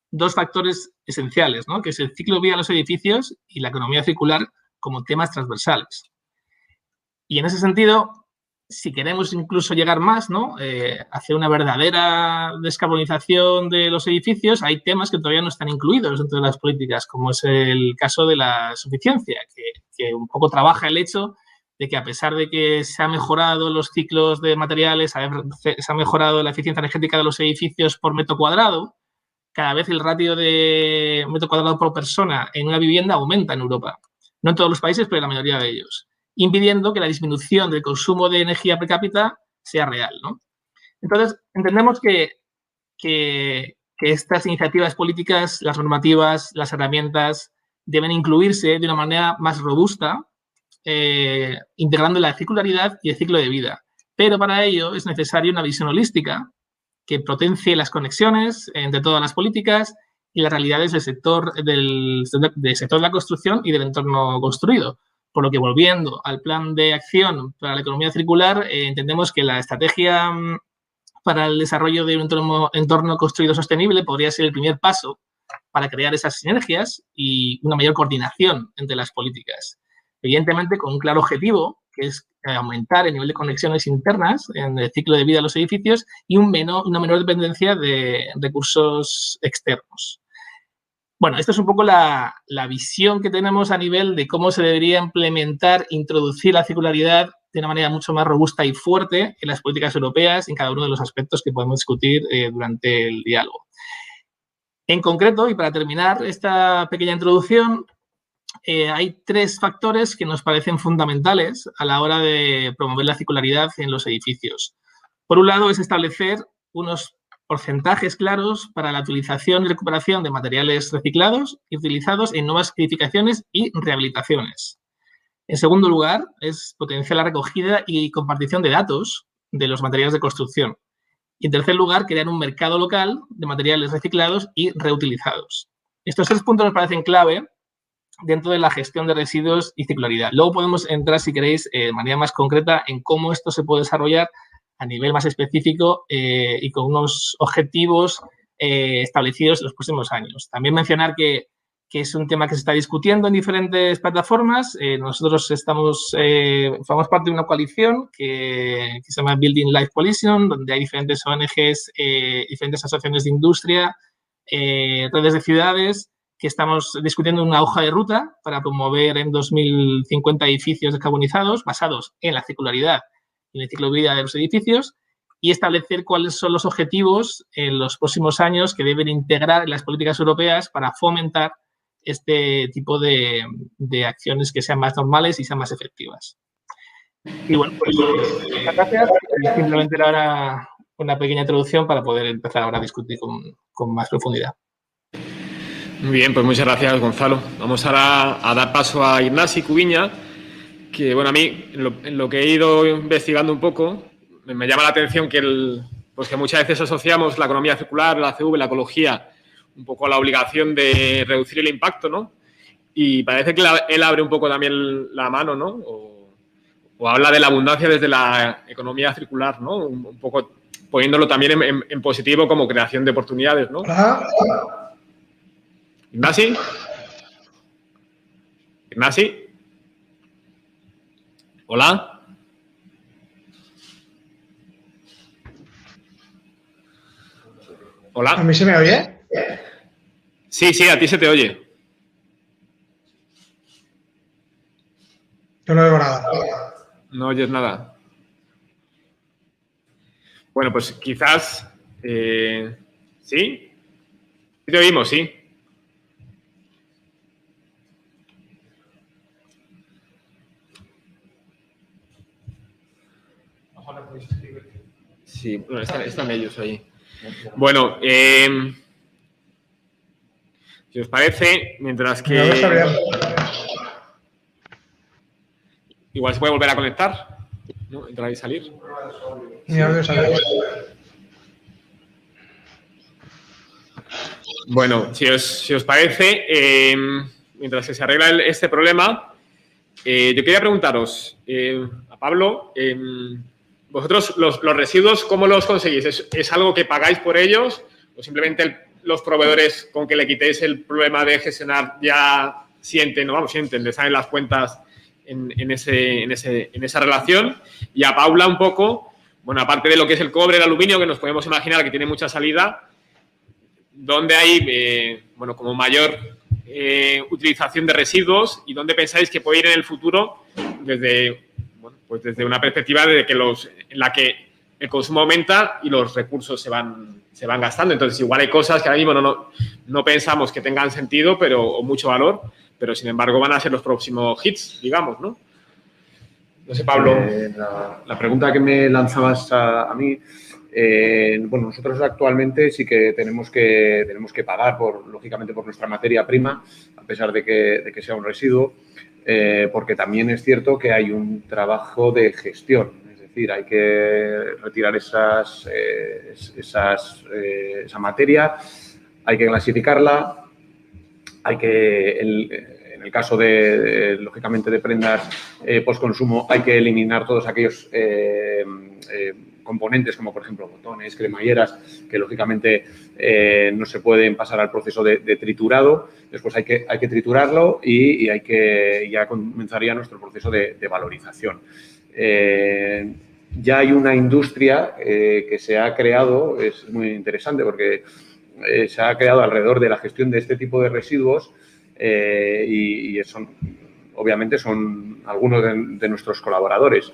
Speaker 5: dos factores esenciales, ¿no? Que es el ciclo de vida de los edificios y la economía circular como temas transversales. Y en ese sentido, si queremos incluso llegar más, ¿no? Hacia una verdadera descarbonización de los edificios, hay temas que todavía no están incluidos dentro de las políticas, como es el caso de la suficiencia, que un poco trabaja el hecho de que a pesar de que se han mejorado los ciclos de materiales, se ha mejorado la eficiencia energética de los edificios por metro cuadrado, cada vez el ratio de metro cuadrado por persona en una vivienda aumenta en Europa. No en todos los países, pero en la mayoría de ellos, impidiendo que la disminución del consumo de energía per cápita sea real, ¿no? Entonces, entendemos que estas iniciativas políticas, las normativas, las herramientas, deben incluirse de una manera más robusta, integrando la circularidad y el ciclo de vida. Pero para ello es necesaria una visión holística que potencie las conexiones entre todas las políticas y las realidades del sector de la construcción y del entorno construido. Por lo que, volviendo al plan de acción para la economía circular, entendemos que la estrategia para el desarrollo de un entorno construido sostenible podría ser el primer paso para crear esas sinergias y una mayor coordinación entre las políticas. Evidentemente, con un claro objetivo, que es aumentar el nivel de conexiones internas en el ciclo de vida de los edificios y una menor dependencia de recursos externos. Bueno, esto es un poco la visión que tenemos a nivel de cómo se debería implementar, introducir la circularidad de una manera mucho más robusta y fuerte en las políticas europeas en cada uno de los aspectos que podemos discutir durante el diálogo. En concreto, y para terminar esta pequeña introducción, hay 3 factores que nos parecen fundamentales a la hora de promover la circularidad en los edificios. Por un lado, es establecer unos porcentajes claros para la utilización y recuperación de materiales reciclados y utilizados en nuevas edificaciones y rehabilitaciones. En segundo lugar, es potenciar la recogida y compartición de datos de los materiales de construcción. Y en tercer lugar, crear un mercado local de materiales reciclados y reutilizados. Estos 3 puntos nos parecen clave dentro de la gestión de residuos y circularidad. Luego podemos entrar, si queréis, de manera más concreta en cómo esto se puede desarrollar a nivel más específico y con unos objetivos establecidos en los próximos años. También mencionar que es un tema que se está discutiendo en diferentes plataformas. Nosotros formamos parte de una coalición que se llama Building Life Coalition, donde hay diferentes ONGs, diferentes asociaciones de industria, redes de ciudades, que estamos discutiendo una hoja de ruta para promover en 2050 edificios descarbonizados basados en la circularidad y en el ciclo de vida de los edificios y establecer cuáles son los objetivos en los próximos años que deben integrar en las políticas europeas para fomentar este tipo de acciones que sean más normales y sean más efectivas. Y bueno, pues muchas gracias. Simplemente era ahora una pequeña introducción para poder empezar ahora a discutir con más profundidad.
Speaker 1: Muy bien, pues muchas gracias, Gonzalo. Vamos ahora a dar paso a Ignasi Cubiña, que, bueno, a mí, en lo que he ido investigando un poco, me llama la atención que, pues que muchas veces asociamos la economía circular, la CV, la ecología, un poco a la obligación de reducir el impacto, ¿no? Y parece que él abre un poco también la mano, ¿no? O habla de la abundancia desde la economía circular, ¿no? Un poco poniéndolo también en positivo como creación de oportunidades, ¿no? ¿Ignasi? ¿Ignasi? ¿Hola? ¿Hola?
Speaker 6: ¿A mí se me oye?
Speaker 1: Sí, a ti se te oye.
Speaker 6: Yo no oigo nada.
Speaker 1: No oyes nada. Bueno, pues quizás... ¿Sí? Sí te oímos, sí. Sí, bueno, están ellos ahí. Bueno, si os parece, mientras que... Igual se puede volver a conectar, ¿no? Entrar y salir. Bueno, si os parece, mientras que se arregla este problema, yo quería preguntaros a Pablo, vosotros los residuos, ¿cómo los conseguís? ¿Es algo que pagáis por ellos o simplemente los proveedores con que le quitéis el problema de gestionar ya sienten, les salen las cuentas en esa relación? Y a Paula un poco, bueno, aparte de lo que es el cobre, el aluminio, que nos podemos imaginar que tiene mucha salida, ¿dónde hay, como mayor utilización de residuos y dónde pensáis que puede ir en el futuro desde una perspectiva en la que el consumo aumenta y los recursos se van gastando? Entonces, igual hay cosas que ahora mismo no pensamos que tengan sentido o mucho valor, pero sin embargo van a ser los próximos hits, digamos, ¿no? No sé, Pablo.
Speaker 2: La pregunta que me lanzabas a mí, nosotros actualmente sí que tenemos que pagar, lógicamente, por nuestra materia prima, a pesar de que sea un residuo, porque también es cierto que hay un trabajo de gestión. Es decir, hay que retirar esa materia, hay que clasificarla, hay que, en el caso lógicamente, de prendas postconsumo, hay que eliminar todos aquellos componentes como, por ejemplo, botones, cremalleras, que lógicamente no se pueden pasar al proceso de triturado. Después hay que triturarlo y ya comenzaría nuestro proceso de valorización. Ya hay una industria que se ha creado, es muy interesante porque se ha creado alrededor de la gestión de este tipo de residuos obviamente son algunos de nuestros colaboradores.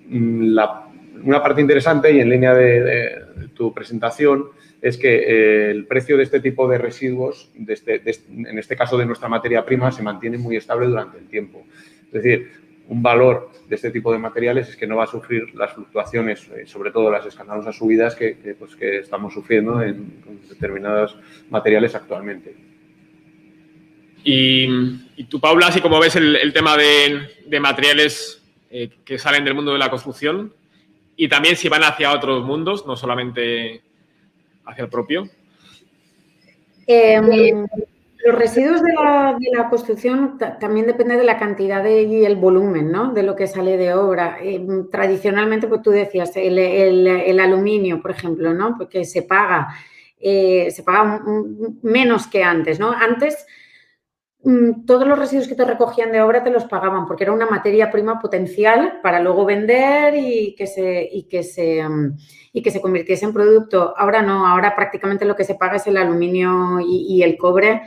Speaker 2: Una parte interesante y en línea de tu presentación es que el precio de este tipo de residuos, en este caso de nuestra materia prima, se mantiene muy estable durante el tiempo. Es decir, un valor de este tipo de materiales es que no va a sufrir las fluctuaciones, sobre todo las escandalosas subidas que estamos sufriendo con determinados materiales actualmente.
Speaker 1: Y tú, Paula, así como ves el tema de materiales que salen del mundo de la construcción y también si van hacia otros mundos, no solamente hacia el propio.
Speaker 4: Los residuos de la construcción también depende de la cantidad y el volumen, ¿no? De lo que sale de obra. Tradicionalmente, pues tú decías, el aluminio, por ejemplo, ¿no? Porque se paga menos que antes, ¿no? Antes todos los residuos que te recogían de obra te los pagaban porque era una materia prima potencial para luego vender y que se convirtiese en producto. Ahora no, ahora prácticamente lo que se paga es el aluminio y el cobre.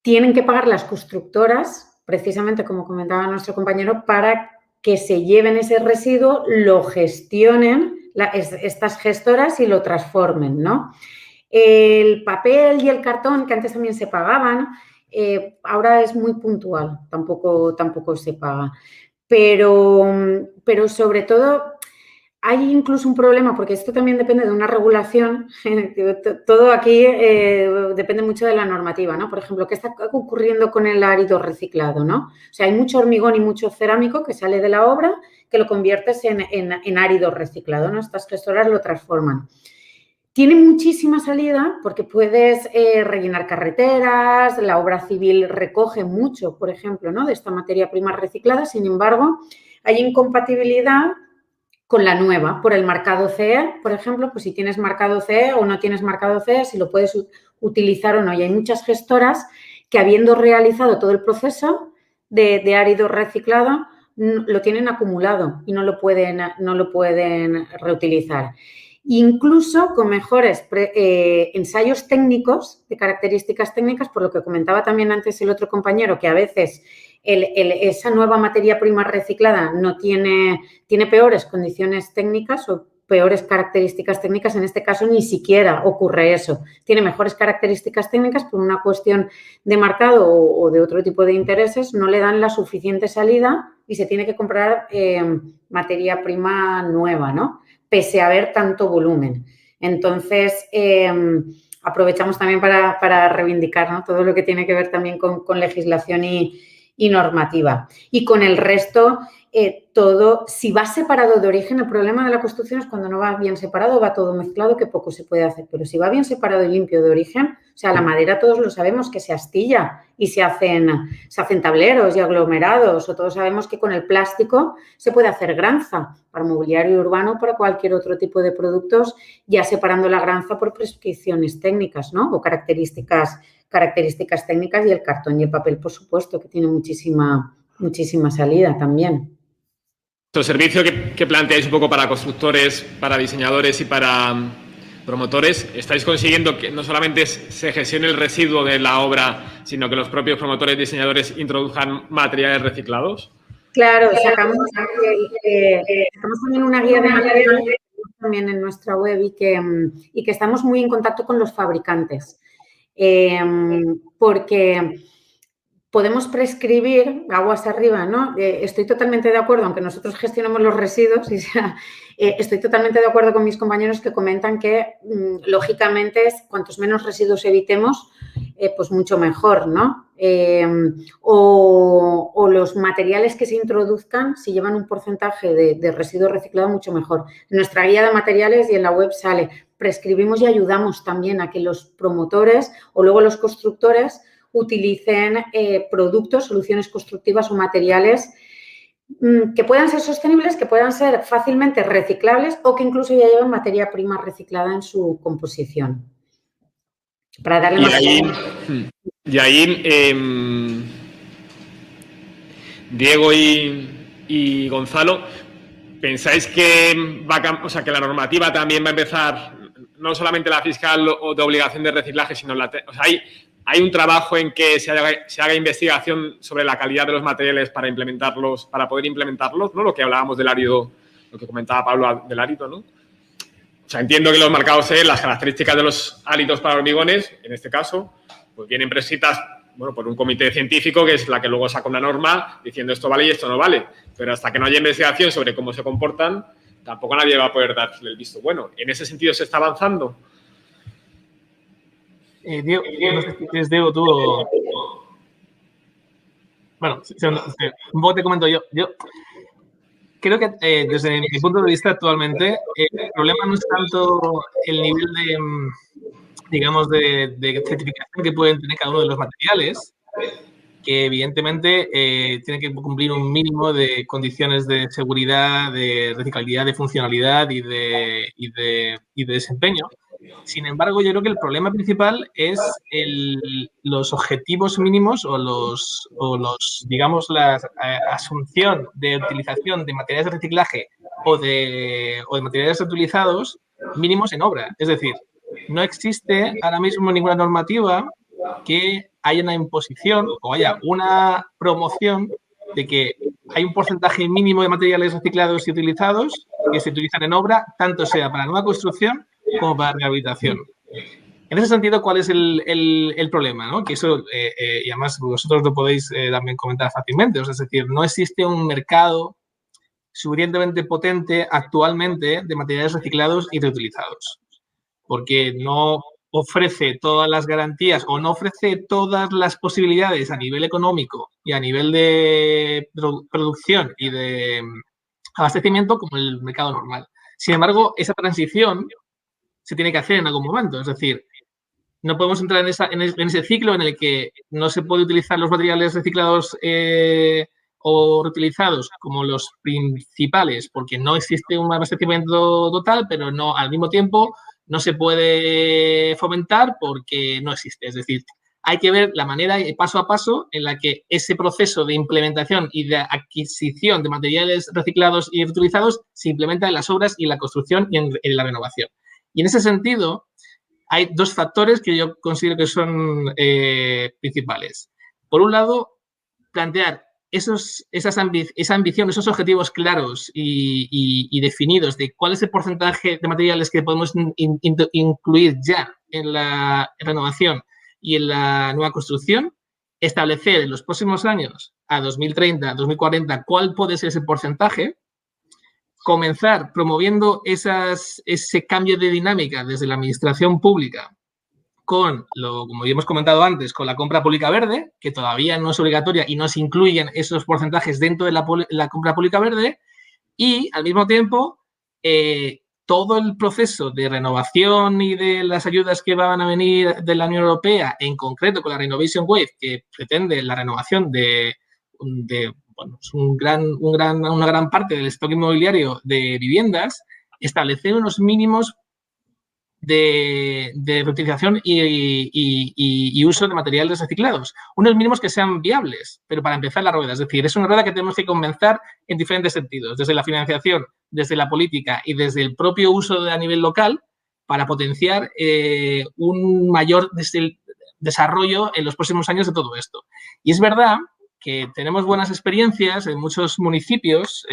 Speaker 4: Tienen que pagar las constructoras, precisamente como comentaba nuestro compañero, para que se lleven ese residuo, lo gestionen estas gestoras y lo transformen, ¿no? El papel y el cartón, que antes también se pagaban, ahora es muy puntual, tampoco se paga. Pero sobre todo hay incluso un problema, porque esto también depende de una regulación. Todo aquí depende mucho de la normativa, ¿no? Por ejemplo, ¿qué está ocurriendo con el árido reciclado, no? O sea, hay mucho hormigón y mucho cerámico que sale de la obra que lo conviertes en árido reciclado, ¿no? Estas gestoras lo transforman. Tiene muchísima salida porque puedes rellenar carreteras, la obra civil recoge mucho, por ejemplo, ¿no? De esta materia prima reciclada. Sin embargo, hay incompatibilidad con la nueva, por el marcado CE, por ejemplo, pues si tienes marcado CE o no tienes marcado CE, si lo puedes utilizar o no. Y hay muchas gestoras que, habiendo realizado todo el proceso de árido reciclado, lo tienen acumulado y no lo pueden reutilizar. Incluso con mejores ensayos técnicos, de características técnicas, por lo que comentaba también antes el otro compañero, que a veces esa nueva materia prima reciclada no tiene peores condiciones técnicas o peores características técnicas. En este caso ni siquiera ocurre eso. Tiene mejores características técnicas por una cuestión de mercado o de otro tipo de intereses, no le dan la suficiente salida y se tiene que comprar materia prima nueva, ¿no? Pese a haber tanto volumen. Entonces, aprovechamos también para reivindicar, ¿no? Todo lo que tiene que ver también con legislación y normativa. Y con el resto, todo, si va separado de origen, el problema de la construcción es cuando no va bien separado, va todo mezclado, que poco se puede hacer. Pero si va bien separado y limpio de origen, o sea, la madera todos lo sabemos que se astilla y se hacen tableros y aglomerados, o todos sabemos que con el plástico se puede hacer granza para mobiliario urbano, para cualquier otro tipo de productos, ya separando la granza por prescripciones técnicas, ¿no? O características técnicas, y el cartón y el papel, por supuesto, que tiene muchísima salida también.
Speaker 1: El servicio que planteáis un poco para constructores, para diseñadores y para promotores, ¿estáis consiguiendo que no solamente se gestione el residuo de la obra, sino que los propios promotores y diseñadores introduzcan materiales reciclados?
Speaker 4: Claro, sacamos también una guía de materiales también en nuestra web y que estamos muy en contacto con los fabricantes. Porque podemos prescribir aguas arriba, ¿no? Estoy totalmente de acuerdo, aunque nosotros gestionamos los residuos, estoy totalmente de acuerdo con mis compañeros que comentan que, lógicamente, cuantos menos residuos evitemos, pues mucho mejor, ¿no? O los materiales que se introduzcan, si llevan un porcentaje de residuo reciclado, mucho mejor. En nuestra guía de materiales y en la web sale, prescribimos y ayudamos también a que los promotores o luego los constructores utilicen productos, soluciones constructivas o materiales que puedan ser sostenibles, que puedan ser fácilmente reciclables o que incluso ya lleven materia prima reciclada en su composición. Para darle más...
Speaker 1: Y ahí, Diego y Gonzalo, ¿pensáis que que la normativa también va a empezar, no solamente la fiscal o de obligación de reciclaje, sino hay un trabajo en que se haga investigación sobre la calidad de los materiales para implementarlos, para poder implementarlos, ¿no? Lo que hablábamos del árido, lo que comentaba Pablo del árido, ¿no? O sea, entiendo que los marcados las características de los áridos para hormigones, en este caso, pues vienen prescritas, bueno, por un comité científico que es la que luego saca una norma diciendo esto vale y esto no vale. Pero hasta que no haya investigación sobre cómo se comportan, tampoco nadie va a poder darle el visto bueno. ¿En ese sentido se está avanzando?
Speaker 5: Diego, no sé si quieres, Diego, tú o... Bueno, un poco te comento yo. Yo creo que desde mi punto de vista actualmente el problema no es tanto el nivel de, digamos, de certificación que pueden tener cada uno de los materiales, que evidentemente tienen que cumplir un mínimo de condiciones de seguridad, de reciclabilidad, de funcionalidad y de desempeño. Sin embargo, yo creo que el problema principal es los objetivos mínimos o los digamos, la asunción de utilización de materiales de reciclaje o de materiales reutilizados mínimos en obra. Es decir, no existe ahora mismo ninguna normativa que haya una imposición o haya una promoción de que hay un porcentaje mínimo de materiales reciclados y utilizados que se utilizan en obra, tanto sea para nueva construcción como para rehabilitación. En ese sentido, ¿cuál es el problema? ¿No? Que eso, y además vosotros lo podéis también comentar fácilmente, es decir, no existe un mercado suficientemente potente actualmente de materiales reciclados y reutilizados, porque no ofrece todas las garantías o no ofrece todas las posibilidades a nivel económico y a nivel de producción y de abastecimiento como el mercado normal. Sin embargo, esa transición se tiene que hacer en algún momento. Es decir, no podemos entrar en ese ciclo en el que no se puede utilizar los materiales reciclados o reutilizados como los principales porque no existe un abastecimiento total, pero no al mismo tiempo no se puede fomentar porque no existe. Es decir, hay que ver la manera paso a paso en la que ese proceso de implementación y de adquisición de materiales reciclados y reutilizados se implementa en las obras y en la construcción y en la renovación. Y en ese sentido, hay dos factores que yo considero que son principales. Por un lado, plantear esa ambición, esos objetivos claros y definidos de cuál es el porcentaje de materiales que podemos incluir ya en la renovación y en la nueva construcción, establecer en los próximos años, a 2030, 2040, cuál puede ser ese porcentaje, comenzar promoviendo ese cambio de dinámica desde la administración pública con, como ya hemos comentado antes, con la compra pública verde, que todavía no es obligatoria y no se incluyen esos porcentajes dentro de la compra pública verde, y al mismo tiempo todo el proceso de renovación y de las ayudas que van a venir de la Unión Europea, en concreto con la Renovation Wave, que pretende la renovación de una gran parte del stock inmobiliario de viviendas, establecer unos mínimos de reutilización y uso de materiales reciclados. Unos mínimos que sean viables, pero para empezar la rueda. Es decir, es una rueda que tenemos que comenzar en diferentes sentidos, desde la financiación, desde la política y desde el propio uso a nivel local para potenciar un mayor desarrollo en los próximos años de todo esto. Y es verdad que tenemos buenas experiencias en muchos municipios.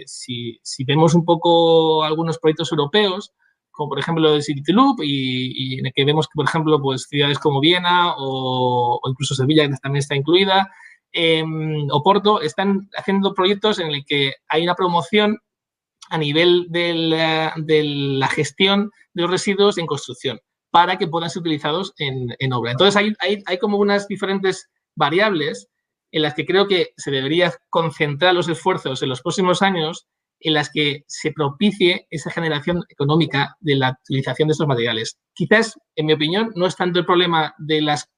Speaker 5: Si vemos un poco algunos proyectos europeos, como por ejemplo el City Loop, y en el que vemos que, por ejemplo, pues ciudades como Viena o incluso Sevilla, que también está incluida, o Porto, están haciendo proyectos en el que hay una promoción a nivel de la gestión de los residuos en construcción para que puedan ser utilizados en obra. Entonces, hay como unas diferentes variables en las que creo que se debería concentrar los esfuerzos en los próximos años, en las que se propicie esa generación económica de la utilización de estos materiales. Quizás, en mi opinión, no es tanto el problema de las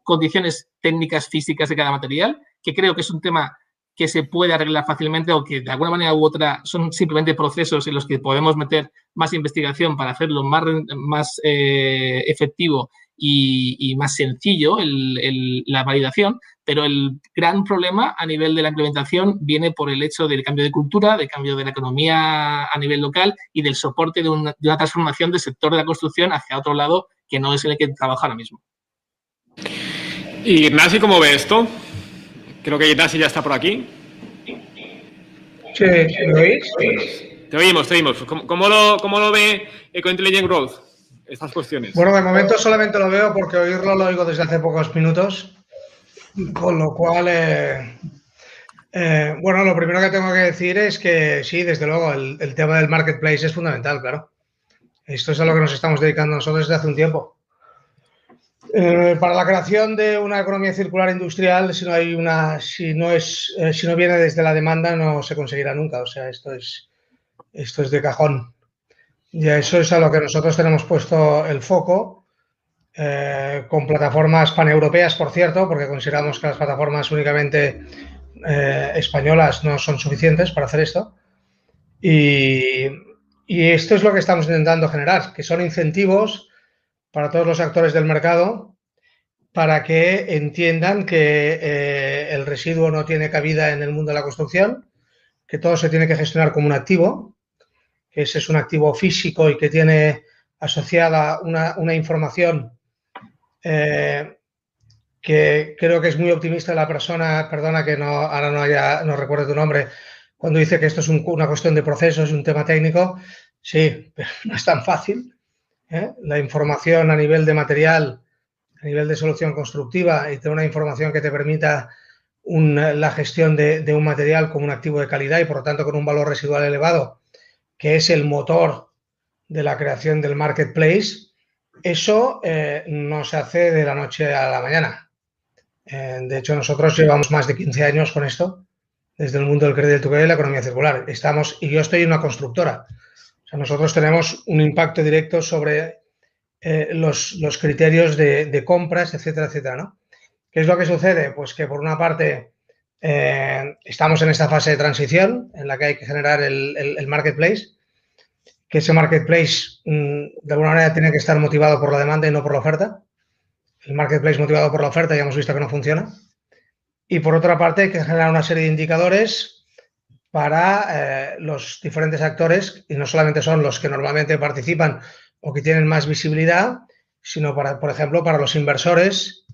Speaker 5: condiciones técnicas físicas de cada material, que creo que es un tema que se puede arreglar fácilmente o que de alguna manera u otra son simplemente procesos en los que podemos meter más investigación para hacerlo más efectivo y más sencillo la validación, pero el gran problema a nivel de la implementación viene por el hecho del cambio de cultura, del cambio de la economía a nivel local y del soporte de una transformación del sector de la construcción hacia otro lado que no es en el que trabaja ahora mismo.
Speaker 1: ¿Y Ignasi cómo ve esto? Creo que Ignasi ya está por aquí.
Speaker 6: Sí, ¿me oís?
Speaker 1: Te oímos, te oímos. ¿Cómo lo ve Eco-Intelligent Growth? Estas cuestiones.
Speaker 6: Bueno, de momento solamente lo veo porque oírlo lo oigo desde hace pocos minutos, con lo cual, bueno, lo primero que tengo que decir es que sí, desde luego, el tema del marketplace es fundamental, claro. Esto es a lo que nos estamos dedicando nosotros desde hace un tiempo. Para la creación de una economía circular industrial, si no viene desde la demanda, no se conseguirá nunca. O sea, esto es de cajón. Y eso es a lo que nosotros tenemos puesto el foco, con plataformas paneuropeas, por cierto, porque consideramos que las plataformas únicamente españolas no son suficientes para hacer esto. Y esto es lo que estamos intentando generar, que son incentivos para todos los actores del mercado para que entiendan que el residuo no tiene cabida en el mundo de la construcción, que todo se tiene que gestionar como un activo, que ese es un activo físico y que tiene asociada una información que creo que es muy optimista la persona, perdona que ahora no recuerdo tu nombre, cuando dice que esto es una cuestión de procesos y un tema técnico. Sí, pero no es tan fácil. La información a nivel de material, a nivel de solución constructiva y tener una información que te permita la gestión de un material como un activo de calidad y por lo tanto con un valor residual elevado, que es el motor de la creación del marketplace, eso no se hace de la noche a la mañana. De hecho, nosotros llevamos más de 15 años con esto, desde el mundo del crédito y la economía circular. Y yo estoy en una constructora. O sea, nosotros tenemos un impacto directo sobre los criterios de compras, etcétera, etcétera, ¿no? ¿Qué es lo que sucede? Pues que por una parte estamos en esta fase de transición en la que hay que generar el marketplace, que ese marketplace de alguna manera tiene que estar motivado por la demanda y no por la oferta. El marketplace motivado por la oferta ya hemos visto que no funciona. Y por otra parte hay que generar una serie de indicadores para los diferentes actores, y no solamente son los que normalmente participan o que tienen más visibilidad, sino por ejemplo, para los inversores,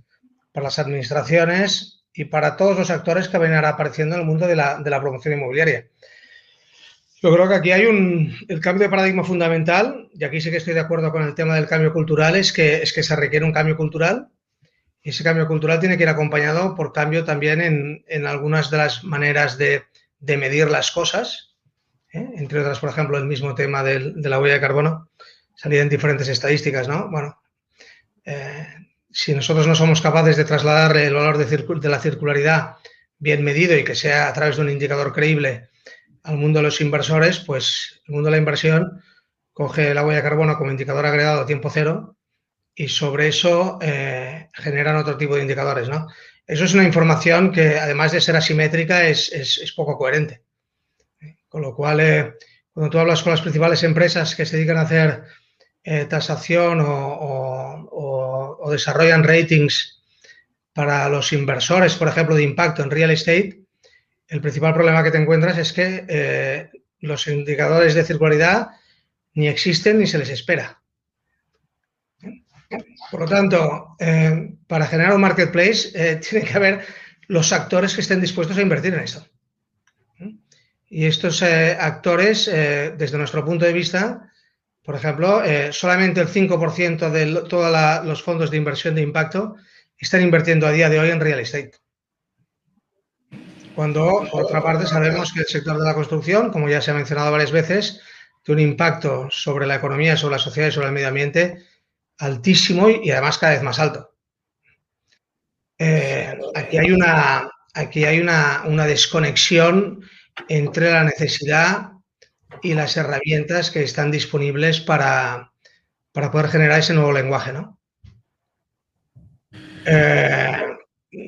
Speaker 6: para las administraciones y para todos los actores que vengan apareciendo en el mundo de la promoción inmobiliaria. Yo creo que aquí hay el cambio de paradigma fundamental, y aquí sí que estoy de acuerdo con el tema del cambio cultural, es que se requiere un cambio cultural, y ese cambio cultural tiene que ir acompañado por cambio también en algunas de las maneras de medir las cosas, entre otras, por ejemplo, el mismo tema de la huella de carbono, salida en diferentes estadísticas, ¿no? Bueno, si nosotros no somos capaces de trasladar el valor de la circularidad bien medido y que sea a través de un indicador creíble al mundo de los inversores, pues el mundo de la inversión coge la huella de carbono como indicador agregado a tiempo cero y sobre eso generan otro tipo de indicadores, ¿no? Eso es una información que, además de ser asimétrica, es poco coherente. Con lo cual, cuando tú hablas con las principales empresas que se dedican a hacer tasación o desarrollan ratings para los inversores, por ejemplo, de impacto en real estate, el principal problema que te encuentras es que los indicadores de circularidad ni existen ni se les espera. Por lo tanto, para generar un marketplace tiene que haber los actores que estén dispuestos a invertir en esto. Y estos actores, desde nuestro punto de vista, por ejemplo, solamente el 5% de todos los fondos de inversión de impacto están invirtiendo a día de hoy en real estate. Cuando, por otra parte, sabemos que el sector de la construcción, como ya se ha mencionado varias veces, tiene un impacto sobre la economía, sobre la sociedad y sobre el medio ambiente altísimo y además cada vez más alto. Aquí hay una desconexión entre la necesidad y las herramientas que están disponibles para poder generar ese nuevo lenguaje, ¿no?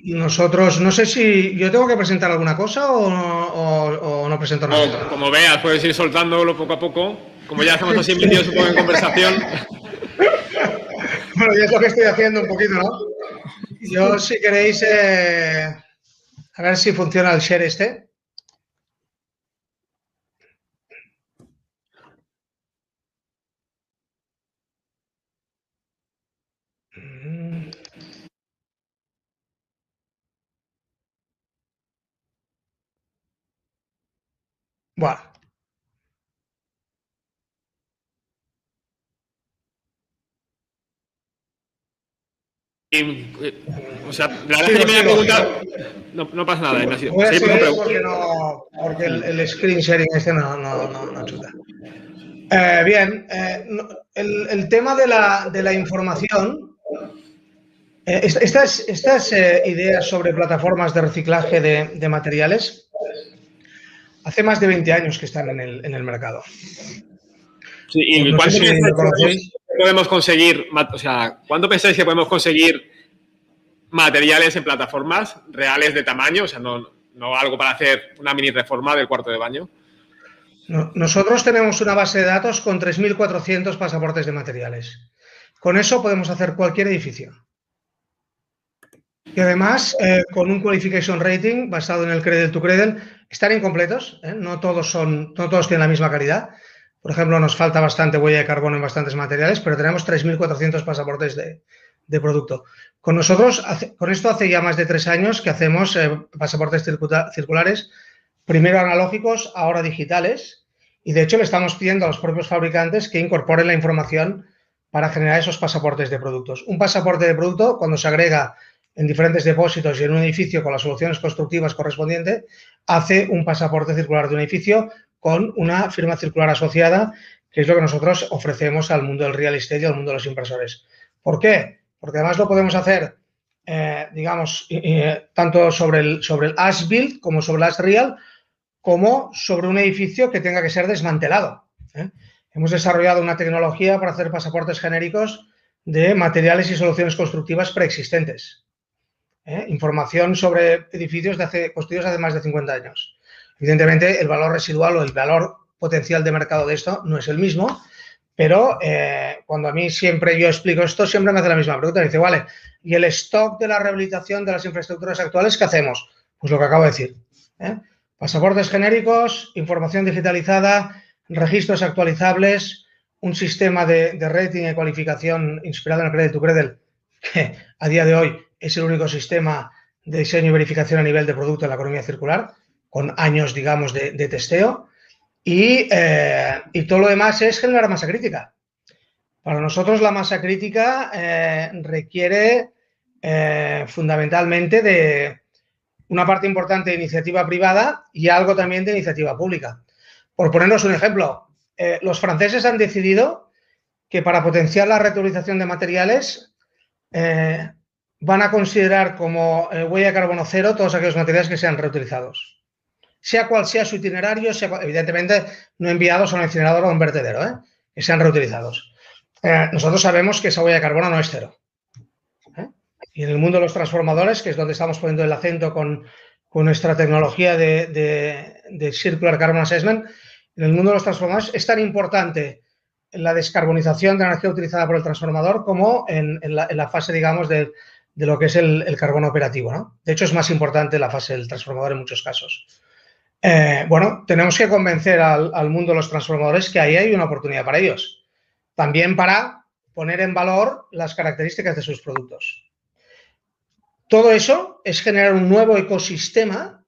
Speaker 6: Nosotros, no sé si yo tengo que presentar alguna cosa o no presento nada.
Speaker 1: Como veas, puedes ir soltándolo poco a poco. Como ya hacemos así vídeos, supongo, en conversación.
Speaker 6: Bueno, y es lo que estoy haciendo un poquito, ¿no? Yo, si queréis, a ver si funciona el share este. Bueno.
Speaker 1: O sea, la verdad es que me pregunta. No pasa nada, Ignacio.
Speaker 6: Voy a seguir porque el screen sharing este no chuta. Bien, el tema de la información, estas ideas sobre plataformas de reciclaje de materiales, hace más de 20 años que están en el mercado.
Speaker 1: Sí, ¿y
Speaker 6: no sé si lo conocéis.
Speaker 1: Podemos conseguir, o sea, ¿cuánto pensáis que podemos conseguir materiales en plataformas reales de tamaño? O sea, no algo para hacer una mini reforma del cuarto de baño.
Speaker 6: Nosotros tenemos una base de datos con 3.400 pasaportes de materiales. Con eso podemos hacer cualquier edificio. Y además, con un qualification rating basado en el Cradle to Cradle, están incompletos, no todos tienen la misma calidad. Por ejemplo, nos falta bastante huella de carbono en bastantes materiales, pero tenemos 3.400 pasaportes de producto. Con nosotros, con esto hace ya más de 3 años que hacemos pasaportes circulares, primero analógicos, ahora digitales, y de hecho le estamos pidiendo a los propios fabricantes que incorporen la información para generar esos pasaportes de productos. Un pasaporte de producto, cuando se agrega en diferentes depósitos y en un edificio con las soluciones constructivas correspondientes, hace un pasaporte circular de un edificio con una firma circular asociada, que es lo que nosotros ofrecemos al mundo del real estate y al mundo de los inversores. ¿Por qué? Porque además lo podemos hacer, digamos, tanto sobre el as-built como sobre el as-real, como sobre un edificio que tenga que ser desmantelado. Hemos desarrollado una tecnología para hacer pasaportes genéricos de materiales y soluciones constructivas preexistentes. Información sobre edificios construidos hace más de 50 años. Evidentemente, el valor residual o el valor potencial de mercado de esto no es el mismo, pero cuando a mí siempre yo explico esto, siempre me hace la misma pregunta. Me dice, vale, ¿y el stock de la rehabilitación de las infraestructuras actuales qué hacemos? Pues lo que acabo de decir. Pasaportes genéricos, información digitalizada, registros actualizables, un sistema de rating y cualificación inspirado en el Cradle to Cradle, que a día de hoy es el único sistema de diseño y verificación a nivel de producto en la economía circular, con años, digamos, de testeo, y todo lo demás es generar masa crítica. Para nosotros la masa crítica requiere fundamentalmente de una parte importante de iniciativa privada y algo también de iniciativa pública. Por ponernos un ejemplo, los franceses han decidido que para potenciar la reutilización de materiales van a considerar como huella de carbono cero todos aquellos materiales que sean reutilizados. Sea cual sea su itinerario, evidentemente no enviados a un incinerador o a un vertedero, que sean reutilizados. Nosotros sabemos que esa huella de carbono no es cero. Y en el mundo de los transformadores, que es donde estamos poniendo el acento con nuestra tecnología de Circular Carbon Assessment, en el mundo de los transformadores es tan importante la descarbonización de la energía utilizada por el transformador como en la fase, digamos, de lo que es el carbono operativo, ¿no? De hecho, es más importante la fase del transformador en muchos casos. Bueno, tenemos que convencer al mundo de los transformadores que ahí hay una oportunidad para ellos. También para poner en valor las características de sus productos. Todo eso es generar un nuevo ecosistema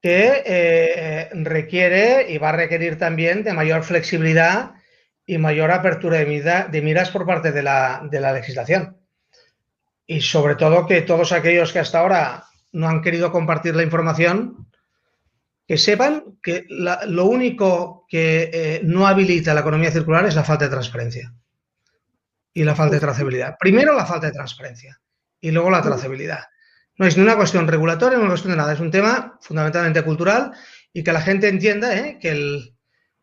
Speaker 6: que requiere y va a requerir también de mayor flexibilidad y mayor apertura de miras por parte de la legislación. Y sobre todo que todos aquellos que hasta ahora no han querido compartir la información, que sepan que lo único que no habilita la economía circular es la falta de transparencia y la falta de trazabilidad. Primero la falta de transparencia y luego la trazabilidad. No es ni una cuestión regulatoria ni una cuestión de nada, es un tema fundamentalmente cultural y que la gente entienda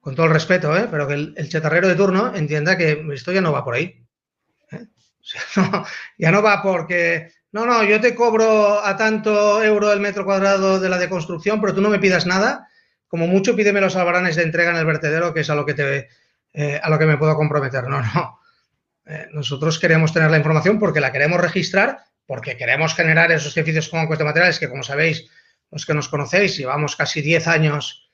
Speaker 6: con todo el respeto, pero que el chatarrero de turno entienda que esto ya no va por ahí. O sea, no, ya no va porque, no, yo te cobro a tanto euro el metro cuadrado de la deconstrucción, pero tú no me pidas nada. Como mucho, pídeme los albaranes de entrega en el vertedero, que es a lo que me puedo comprometer. No. Nosotros queremos tener la información porque la queremos registrar, porque queremos generar esos edificios con bancos de materiales que, como sabéis, los que nos conocéis, llevamos casi 10 años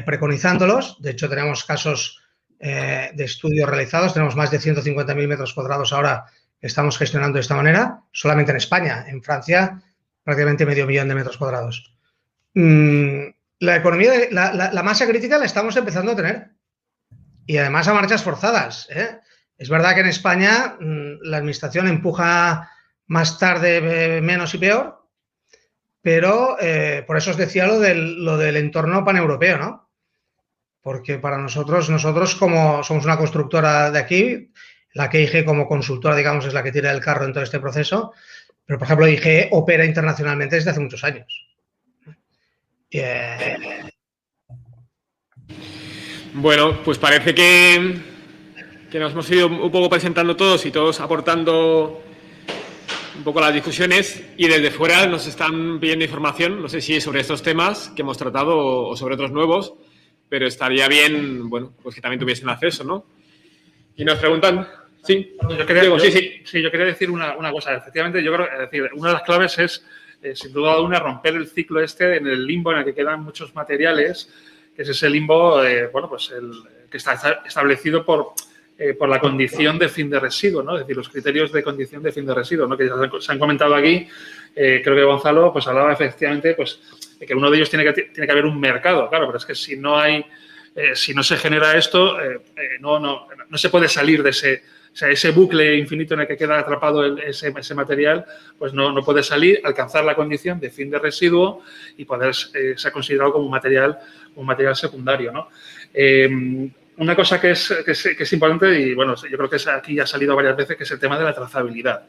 Speaker 6: preconizándolos. De hecho, tenemos casos de estudios realizados. Tenemos más de 150.000 metros cuadrados ahora que estamos gestionando de esta manera, solamente en España. En Francia, prácticamente 500.000 de metros cuadrados. La economía, la masa crítica la estamos empezando a tener. Y además a marchas forzadas, ¿eh? Es verdad que en España la administración empuja más tarde, menos y peor, pero por eso os decía lo del entorno paneuropeo, ¿no? Porque para nosotros como somos una constructora de aquí, la que IG como consultora, digamos, es la que tira el carro en todo este proceso, pero, por ejemplo, IG opera internacionalmente desde hace muchos años.
Speaker 1: Bueno, pues parece que nos hemos ido un poco presentando todos y todos aportando un poco las discusiones, y desde fuera nos están pidiendo información, no sé si es sobre estos temas que hemos tratado o sobre otros nuevos, pero estaría bien, bueno, pues que también tuviesen acceso, ¿no? Y nos preguntan, sí,
Speaker 3: yo quería decir una cosa. Efectivamente, yo creo que una de las claves es, sin duda alguna, romper el ciclo en el limbo en el que quedan muchos materiales, que es ese limbo, bueno, pues el que está establecido por la condición de fin de residuo, ¿no? Es decir, los criterios de condición de fin de residuo, ¿no? Que se han comentado aquí. Creo que Gonzalo pues hablaba efectivamente pues de que uno de ellos tiene que haber un mercado, claro, pero es que si no se genera esto, no se puede salir de ese bucle infinito en el que queda atrapado ese material, pues no puede salir, alcanzar la condición de fin de residuo y poder ser considerado como un material secundario, ¿no? Una cosa que es importante, y bueno, yo creo que aquí ya ha salido varias veces, que es el tema de la trazabilidad.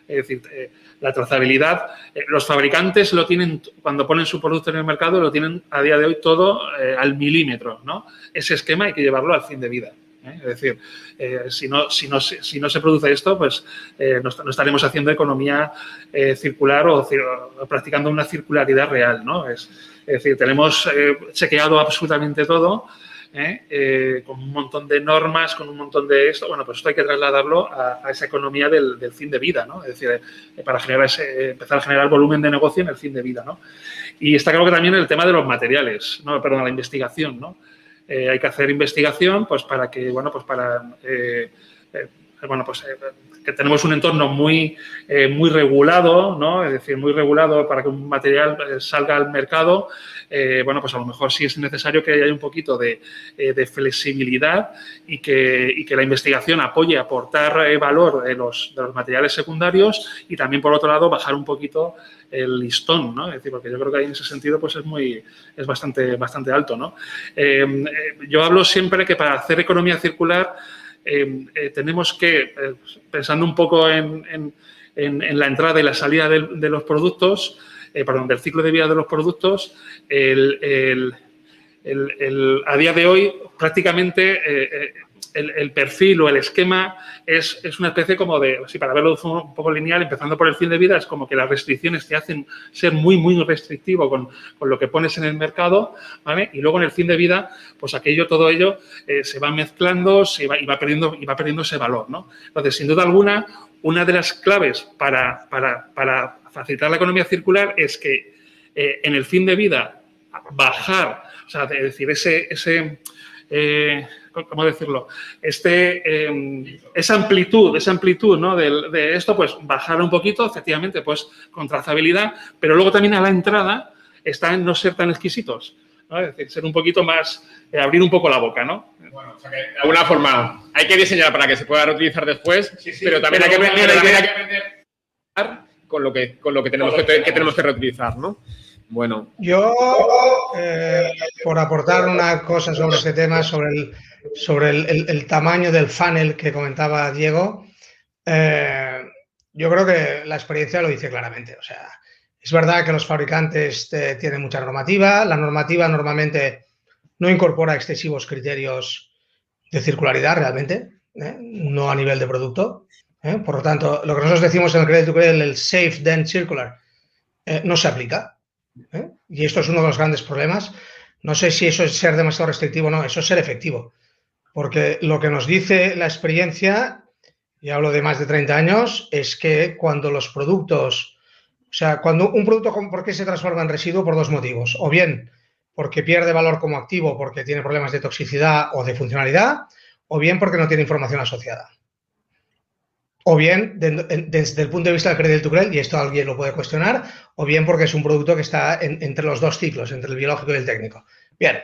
Speaker 3: Es decir, la trazabilidad, los fabricantes lo tienen, cuando ponen su producto en el mercado, lo tienen a día de hoy todo al milímetro, ¿no? Ese esquema hay que llevarlo al fin de vida. Es decir, si no se produce esto, pues no estaremos haciendo economía circular o practicando una circularidad real, ¿no? Es decir, tenemos chequeado absolutamente todo, con un montón de normas, con un montón de esto. Bueno, pues esto hay que trasladarlo a esa economía del fin de vida, ¿no? Es decir, para empezar a generar volumen de negocio en el fin de vida, ¿no? Y está claro que también el tema de los materiales, la investigación, ¿no? Hay que hacer investigación, pues para que, bueno, pues que tenemos un entorno muy regulado, ¿no? Es decir, muy regulado para que un material salga al mercado. Bueno, pues a lo mejor sí es necesario que haya un poquito de flexibilidad y que la investigación apoye, aportar valor de los materiales secundarios, y también, por otro lado, bajar un poquito el listón, ¿no? Es decir, porque yo creo que ahí en ese sentido pues es bastante alto, ¿no? Yo hablo siempre que para hacer economía circular tenemos que, pensando un poco en la entrada y la salida de los productos, del ciclo de vida de los productos, a día de hoy prácticamente el perfil o el esquema es una especie como de, sí, para verlo un poco lineal, empezando por el fin de vida, es como que las restricciones te hacen ser muy, muy restrictivo con lo que pones en el mercado, ¿vale? Y luego en el fin de vida, pues todo ello se va mezclando, y va perdiendo ese valor, ¿no? Entonces, sin duda alguna, una de las claves para facilitar la economía circular es que en el fin de vida bajar, o sea, es decir, ¿cómo decirlo? Esa amplitud, ¿no? de esto, pues bajar un poquito, efectivamente, pues con trazabilidad, pero luego también a la entrada está en no ser tan exquisitos, ¿no? Es decir, ser un poquito más, abrir un poco la boca, ¿no?
Speaker 1: Bueno, o sea que de alguna forma hay que diseñar para que se pueda reutilizar después, sí, pero también hay que aprender con lo que tenemos que reutilizar, ¿no? Bueno.
Speaker 6: Yo, por aportar una cosa sobre este tema, sobre el tamaño del funnel que comentaba Diego, yo creo que la experiencia lo dice claramente. O sea, es verdad que los fabricantes tienen mucha normativa. La normativa normalmente no incorpora excesivos criterios de circularidad realmente, no a nivel de producto. Por lo tanto, lo que nosotros decimos en el Credit to Credit, el Safe Then Circular, no se aplica. Y esto es uno de los grandes problemas. No sé si eso es ser demasiado restrictivo o no, eso es ser efectivo. Porque lo que nos dice la experiencia, y hablo de más de 30 años, es que cuando los productos, o sea, cuando un producto, ¿por qué se transforma en residuo? Por dos motivos. O bien porque pierde valor como activo porque tiene problemas de toxicidad o de funcionalidad, o bien porque no tiene información asociada. O bien, desde el punto de vista del Credit to Credit, y esto alguien lo puede cuestionar, o bien porque es un producto que está entre los dos ciclos, entre el biológico y el técnico. Bien,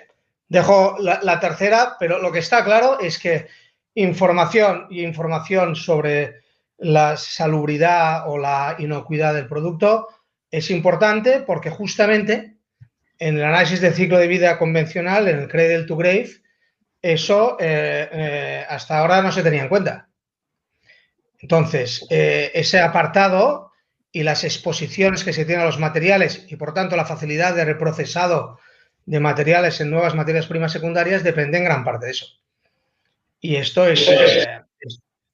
Speaker 6: dejo la tercera, pero lo que está claro es que información sobre la salubridad o la inocuidad del producto es importante porque justamente en el análisis del ciclo de vida convencional, en el Cradle to Grave, eso hasta ahora no se tenía en cuenta. Entonces, ese apartado y las exposiciones que se tienen a los materiales y, por tanto, la facilidad de reprocesado de materiales en nuevas materias primas secundarias depende en gran parte de eso. Y esto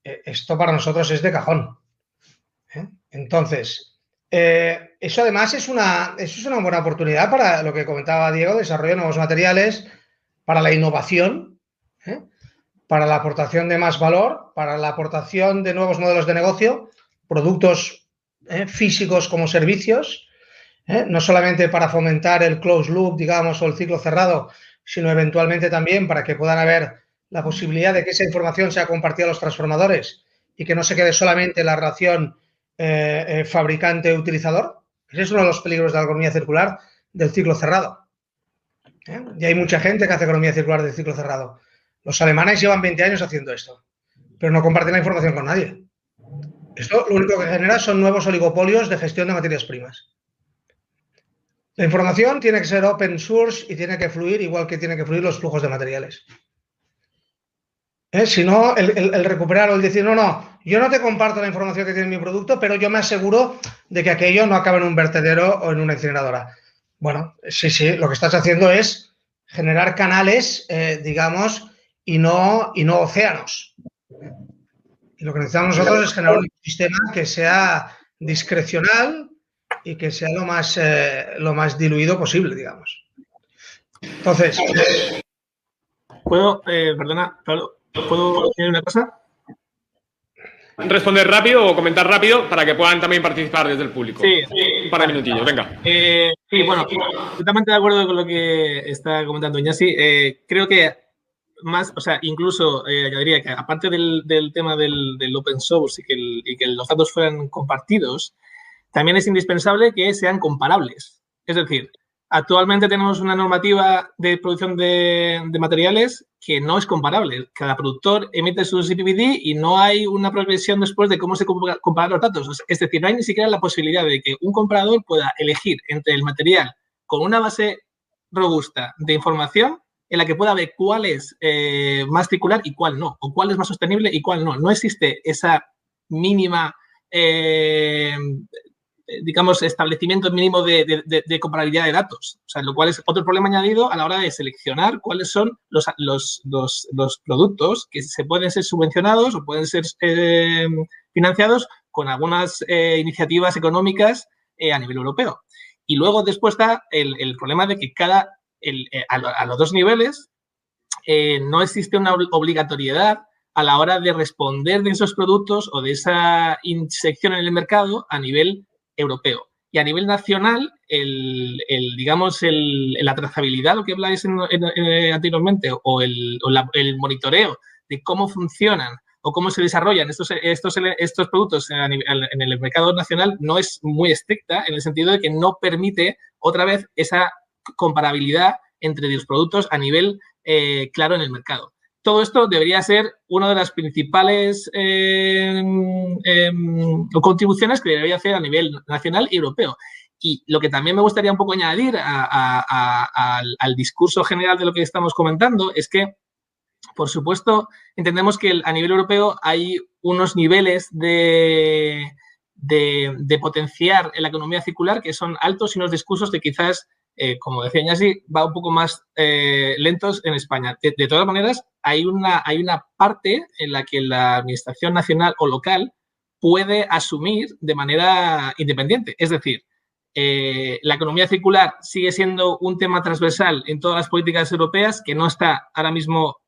Speaker 6: esto para nosotros es de cajón. Entonces, eso además es una buena oportunidad para lo que comentaba Diego, desarrollo de nuevos materiales, para la innovación, para la aportación de más valor, para la aportación de nuevos modelos de negocio, productos físicos como servicios, no solamente para fomentar el closed loop, digamos, o el ciclo cerrado, sino eventualmente también para que puedan haber la posibilidad de que esa información sea compartida a los transformadores y que no se quede solamente en la relación fabricante-utilizador. Ese es uno de los peligros de la economía circular del ciclo cerrado. Y hay mucha gente que hace economía circular del ciclo cerrado. Los alemanes llevan 20 años haciendo esto, pero no comparten la información con nadie. Esto lo único que genera son nuevos oligopolios de gestión de materias primas. La información tiene que ser open source y tiene que fluir igual que tienen que fluir los flujos de materiales. Si no, el recuperar o el decir, no, yo no te comparto la información que tiene mi producto, pero yo me aseguro de que aquello no acaba en un vertedero o en una incineradora. Bueno, sí, lo que estás haciendo es generar canales, digamos, y no océanos. Y lo que necesitamos nosotros es generar un sistema que sea discrecional y que sea lo más diluido posible, digamos. Entonces...
Speaker 5: Perdona, Pablo, ¿puedo decir una cosa?
Speaker 1: Responder rápido o comentar rápido para que puedan también participar desde el público.
Speaker 5: Sí.
Speaker 1: Un par de minutillos, venga.
Speaker 5: Sí, bueno, totalmente de acuerdo con lo que está comentando Iñasi. Creo que más, o sea, incluso añadiría que aparte del tema del open source y que los datos fueran compartidos, también es indispensable que sean comparables. Es decir, actualmente tenemos una normativa de producción de materiales que no es comparable. Cada productor emite su CPVD y no hay una progresión después de cómo se comparan los datos. Es decir, no hay ni siquiera la posibilidad de que un comprador pueda elegir entre el material con una base robusta de información en la que pueda ver cuál es más circular y cuál no, o cuál es más sostenible y cuál no. No existe esa mínima... digamos, establecimiento mínimo de comparabilidad de datos, o sea, lo cual es otro problema añadido a la hora de seleccionar cuáles son los productos que se pueden ser subvencionados o pueden ser financiados con algunas iniciativas económicas a nivel europeo. Y luego después está el problema de que a los dos niveles no existe una obligatoriedad a la hora de responder de esos productos o de esa insección en el mercado a nivel europeo. Y a nivel nacional, digamos, la trazabilidad, lo que habláis anteriormente, o el monitoreo de cómo funcionan o cómo se desarrollan estos productos en el mercado nacional no es muy estricta, en el sentido de que no permite otra vez esa comparabilidad entre los productos a nivel claro en el mercado. Todo esto debería ser una de las principales contribuciones que debería hacer a nivel nacional y europeo. Y lo que también me gustaría un poco añadir al discurso general de lo que estamos comentando es que, por supuesto, entendemos que a nivel europeo hay unos niveles de potenciar en la economía circular que son altos y unos discursos que quizás, como decía Iñasi, va un poco más lentos en España. De todas maneras, hay una parte en la que la administración nacional o local puede asumir de manera independiente. Es decir, la economía circular sigue siendo un tema transversal en todas las políticas europeas que no está ahora mismo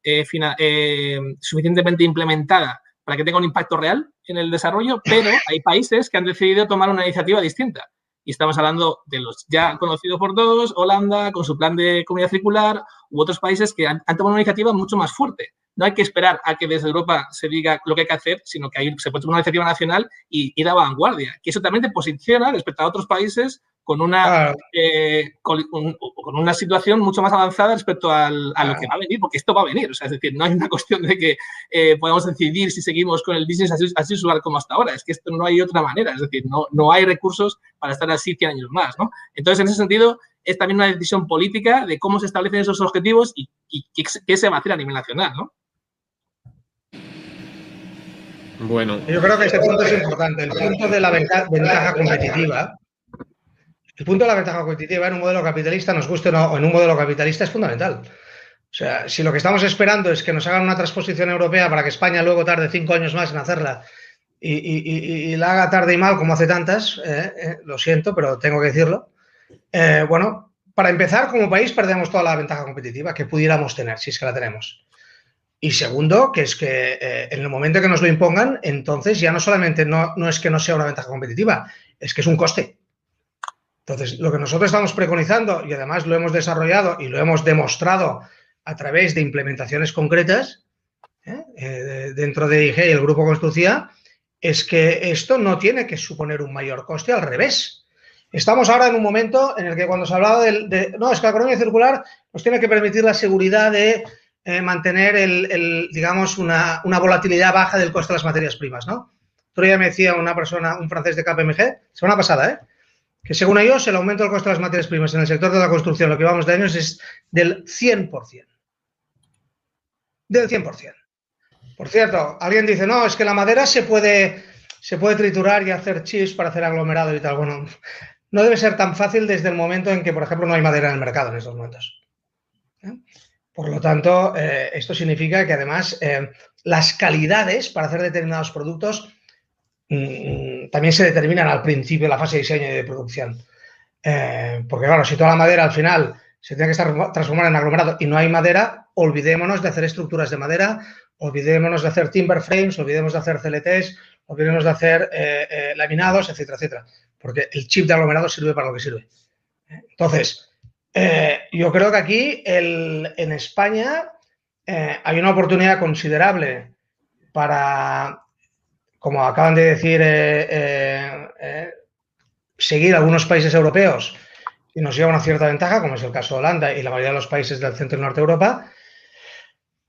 Speaker 5: suficientemente implementada para que tenga un impacto real en el desarrollo, pero hay países que han decidido tomar una iniciativa distinta. Y estamos hablando de los ya conocidos por todos, Holanda con su plan de economía circular, u otros países que han tomado una iniciativa mucho más fuerte. No hay que esperar a que desde Europa se diga lo que hay que hacer, sino que se puede tomar una iniciativa nacional y ir a vanguardia. Que eso también te posiciona respecto a otros países con una, con una situación mucho más avanzada respecto a lo que va a venir, porque esto va a venir. O sea, es decir, no hay una cuestión de que podamos decidir si seguimos con el business as usual como hasta ahora. Es que esto no hay otra manera. Es decir, no hay recursos para estar así 100 años más, ¿no? Entonces, en ese sentido, es también una decisión política de cómo se establecen esos objetivos y qué se va a hacer a nivel nacional, ¿no?
Speaker 1: Bueno.
Speaker 6: Yo creo que este punto es importante, el punto de la ventaja competitiva. El punto de la ventaja competitiva en un modelo capitalista, nos guste o no, en un modelo capitalista es fundamental. O sea, si lo que estamos esperando es que nos hagan una transposición europea para que España luego tarde 5 años más en hacerla y la haga tarde y mal como hace tantas, lo siento, pero tengo que decirlo. Bueno, para empezar, como país perdemos toda la ventaja competitiva que pudiéramos tener, si es que la tenemos. Y segundo, que es que en el momento que nos lo impongan, entonces ya no solamente no es que no sea una ventaja competitiva, es que es un coste. Entonces, lo que nosotros estamos preconizando, y además lo hemos desarrollado y lo hemos demostrado a través de implementaciones concretas dentro de IG y el Grupo Construcía, es que esto no tiene que suponer un mayor coste, al revés. Estamos ahora en un momento en el que cuando se hablaba no, es que la economía circular nos tiene que permitir la seguridad de mantener digamos, una volatilidad baja del coste de las materias primas, ¿no? Otro día me decía una persona, un francés de KPMG, semana pasada, que según ellos el aumento del coste de las materias primas en el sector de la construcción, lo que vamos de años, es del 100%. Del 100%. Por cierto, alguien dice, no, es que la madera se puede triturar y hacer chips para hacer aglomerado y tal. Bueno, no debe ser tan fácil desde el momento en que, por ejemplo, no hay madera en el mercado en estos momentos. Por lo tanto, esto significa que además las calidades para hacer determinados productos también se determinan al principio de la fase de diseño y de producción. Porque claro, si toda la madera al final se tiene que estar transformada en aglomerado y no hay madera, olvidémonos de hacer estructuras de madera, olvidémonos de hacer timber frames, olvidémonos de hacer CLTs, olvidémonos de hacer laminados, etcétera, etcétera. Porque el chip de aglomerado sirve para lo que sirve. Entonces, yo creo que aquí en España hay una oportunidad considerable para, como acaban de decir, seguir algunos países europeos y nos lleva una cierta ventaja, como es el caso de Holanda y la mayoría de los países del centro y norte de Europa.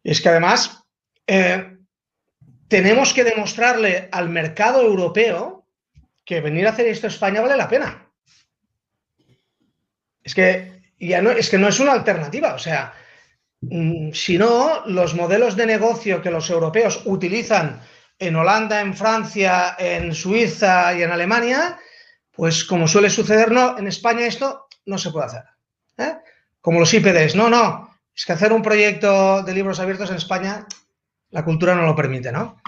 Speaker 6: Y es que además tenemos que demostrarle al mercado europeo que venir a hacer esto a España vale la pena. Es que no es una alternativa. O sea, si no, los modelos de negocio que los europeos utilizan en Holanda, en Francia, en Suiza y en Alemania, pues como suele suceder, no, en España esto no se puede hacer. Como los IPDs, no, es que hacer un proyecto de libros abiertos en España, la cultura no lo permite, ¿no?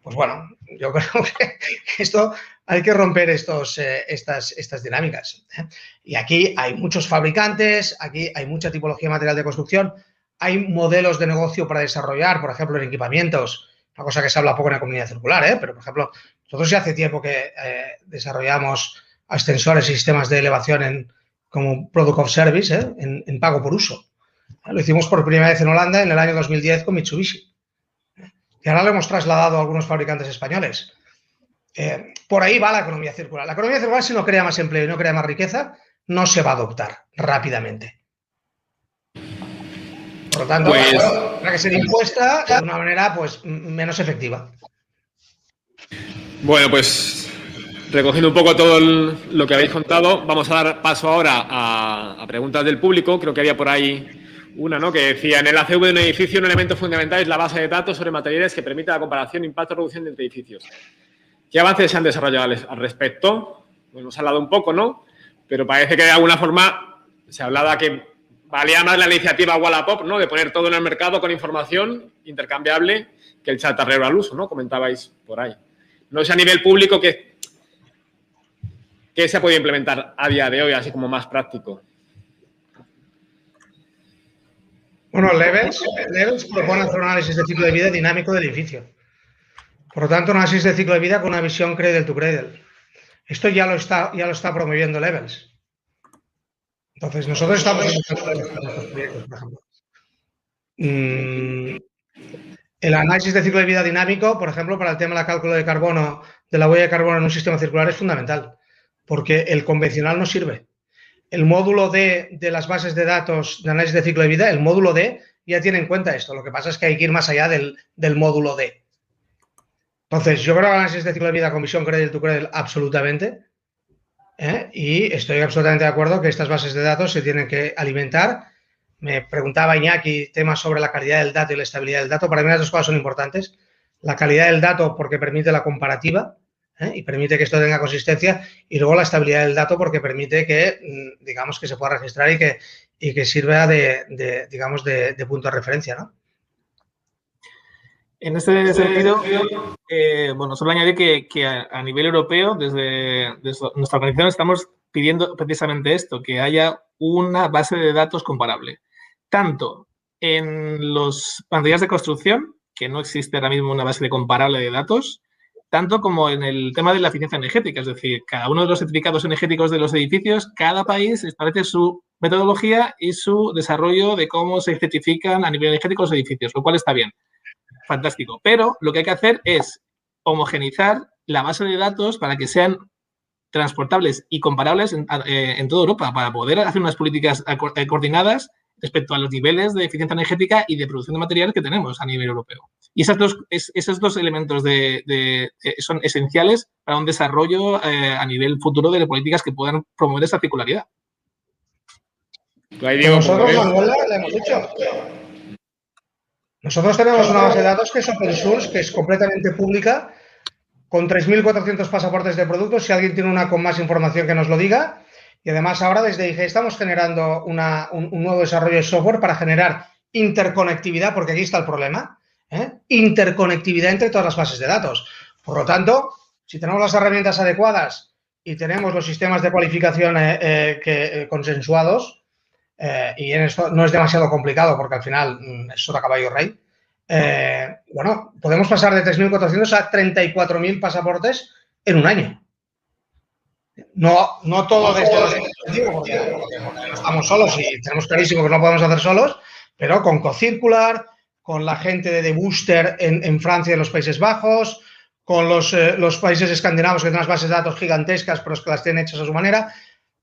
Speaker 6: Pues bueno, yo creo que esto hay que romper estas dinámicas. Y aquí hay muchos fabricantes, aquí hay mucha tipología de material de construcción, hay modelos de negocio para desarrollar, por ejemplo, en equipamientos, una cosa que se habla poco en la economía circular, pero, por ejemplo, nosotros ya hace tiempo que desarrollamos ascensores y sistemas de elevación como Product of Service, en pago por uso. Lo hicimos por primera vez en Holanda en el año 2010 con Mitsubishi. Y ahora lo hemos trasladado a algunos fabricantes españoles. Por ahí va la economía circular. La economía circular, si no crea más empleo y no crea más riqueza, no se va a adoptar rápidamente. Por lo tanto,
Speaker 1: pues,
Speaker 6: tendrá que ser impuesta de una manera pues menos efectiva.
Speaker 1: Bueno, pues recogiendo un poco todo lo que habéis contado, vamos a dar paso ahora a preguntas del público. Creo que había por ahí una, ¿no?, que decía, en el ACV de un edificio un elemento fundamental es la base de datos sobre materiales que permita la comparación, impacto, reducción entre edificios. ¿Qué avances se han desarrollado al respecto? Pues nos ha hablado un poco, ¿no? Pero parece que de alguna forma se hablaba que valía más la iniciativa Wallapop, ¿no?, de poner todo en el mercado con información intercambiable que el chatarrero al uso, ¿no? Comentabais por ahí. no sé a nivel público qué se ha podido implementar a día de hoy, así como más práctico.
Speaker 6: Bueno, Levels propone hacer un análisis de ciclo de vida dinámico del edificio. Por lo tanto, un análisis de ciclo de vida con una visión cradle to cradle. Esto ya lo está promoviendo Levels. Entonces, nosotros estamos en estos proyectos, por ejemplo. El análisis de ciclo de vida dinámico, por ejemplo, para el tema del cálculo de carbono, de la huella de carbono en un sistema circular es fundamental, porque el convencional no sirve. El módulo D de las bases de datos de análisis de ciclo de vida, el módulo D ya tiene en cuenta esto. Lo que pasa es que hay que ir más allá del módulo D. Entonces, yo creo que el análisis de ciclo de vida con visión cradle to cradle absolutamente. Y estoy absolutamente de acuerdo que estas bases de datos se tienen que alimentar. Me preguntaba Iñaki temas sobre la calidad del dato y la estabilidad del dato. Para mí las dos cosas son importantes. La calidad del dato porque permite la comparativa y permite que esto tenga consistencia, y luego la estabilidad del dato porque permite que, digamos, que se pueda registrar y que sirva de punto de referencia, ¿no?
Speaker 5: En este sentido, solo añadir que a nivel europeo, desde nuestra organización, estamos pidiendo precisamente esto, que haya una base de datos comparable. Tanto en los pantallas de construcción, que no existe ahora mismo una base comparable de datos, tanto como en el tema de la eficiencia energética. Es decir, cada uno de los certificados energéticos de los edificios, cada país establece su metodología y su desarrollo de cómo se certifican a nivel energético los edificios, lo cual está bien. Fantástico. Pero lo que hay que hacer es homogeneizar la base de datos para que sean transportables y comparables en toda Europa, para poder hacer unas políticas coordinadas respecto a los niveles de eficiencia energética y de producción de materiales que tenemos a nivel europeo. Y esos dos elementos son esenciales para un desarrollo a nivel futuro de políticas que puedan promover esa circularidad.
Speaker 6: Nosotros, Manuela, le hemos dicho. Nosotros tenemos una base de datos que es open source, que es completamente pública, con 3.400 pasaportes de productos. Si alguien tiene una con más información, que nos lo diga. Y además ahora desde IG estamos generando un nuevo desarrollo de software para generar interconectividad, porque aquí está el problema, interconectividad entre todas las bases de datos. Por lo tanto, si tenemos las herramientas adecuadas y tenemos los sistemas de cualificación consensuados, y en esto no es demasiado complicado porque al final es solo caballo rey, podemos pasar de 3.400 a 34.000 pasaportes en un año. No todo desde los dispositivos, porque no estamos solos y tenemos clarísimo que no podemos hacer solos, pero con CoCircular, con la gente de The Booster en Francia y en los Países Bajos, con los países escandinavos que tienen unas bases de datos gigantescas, pero es que las tienen hechas a su manera.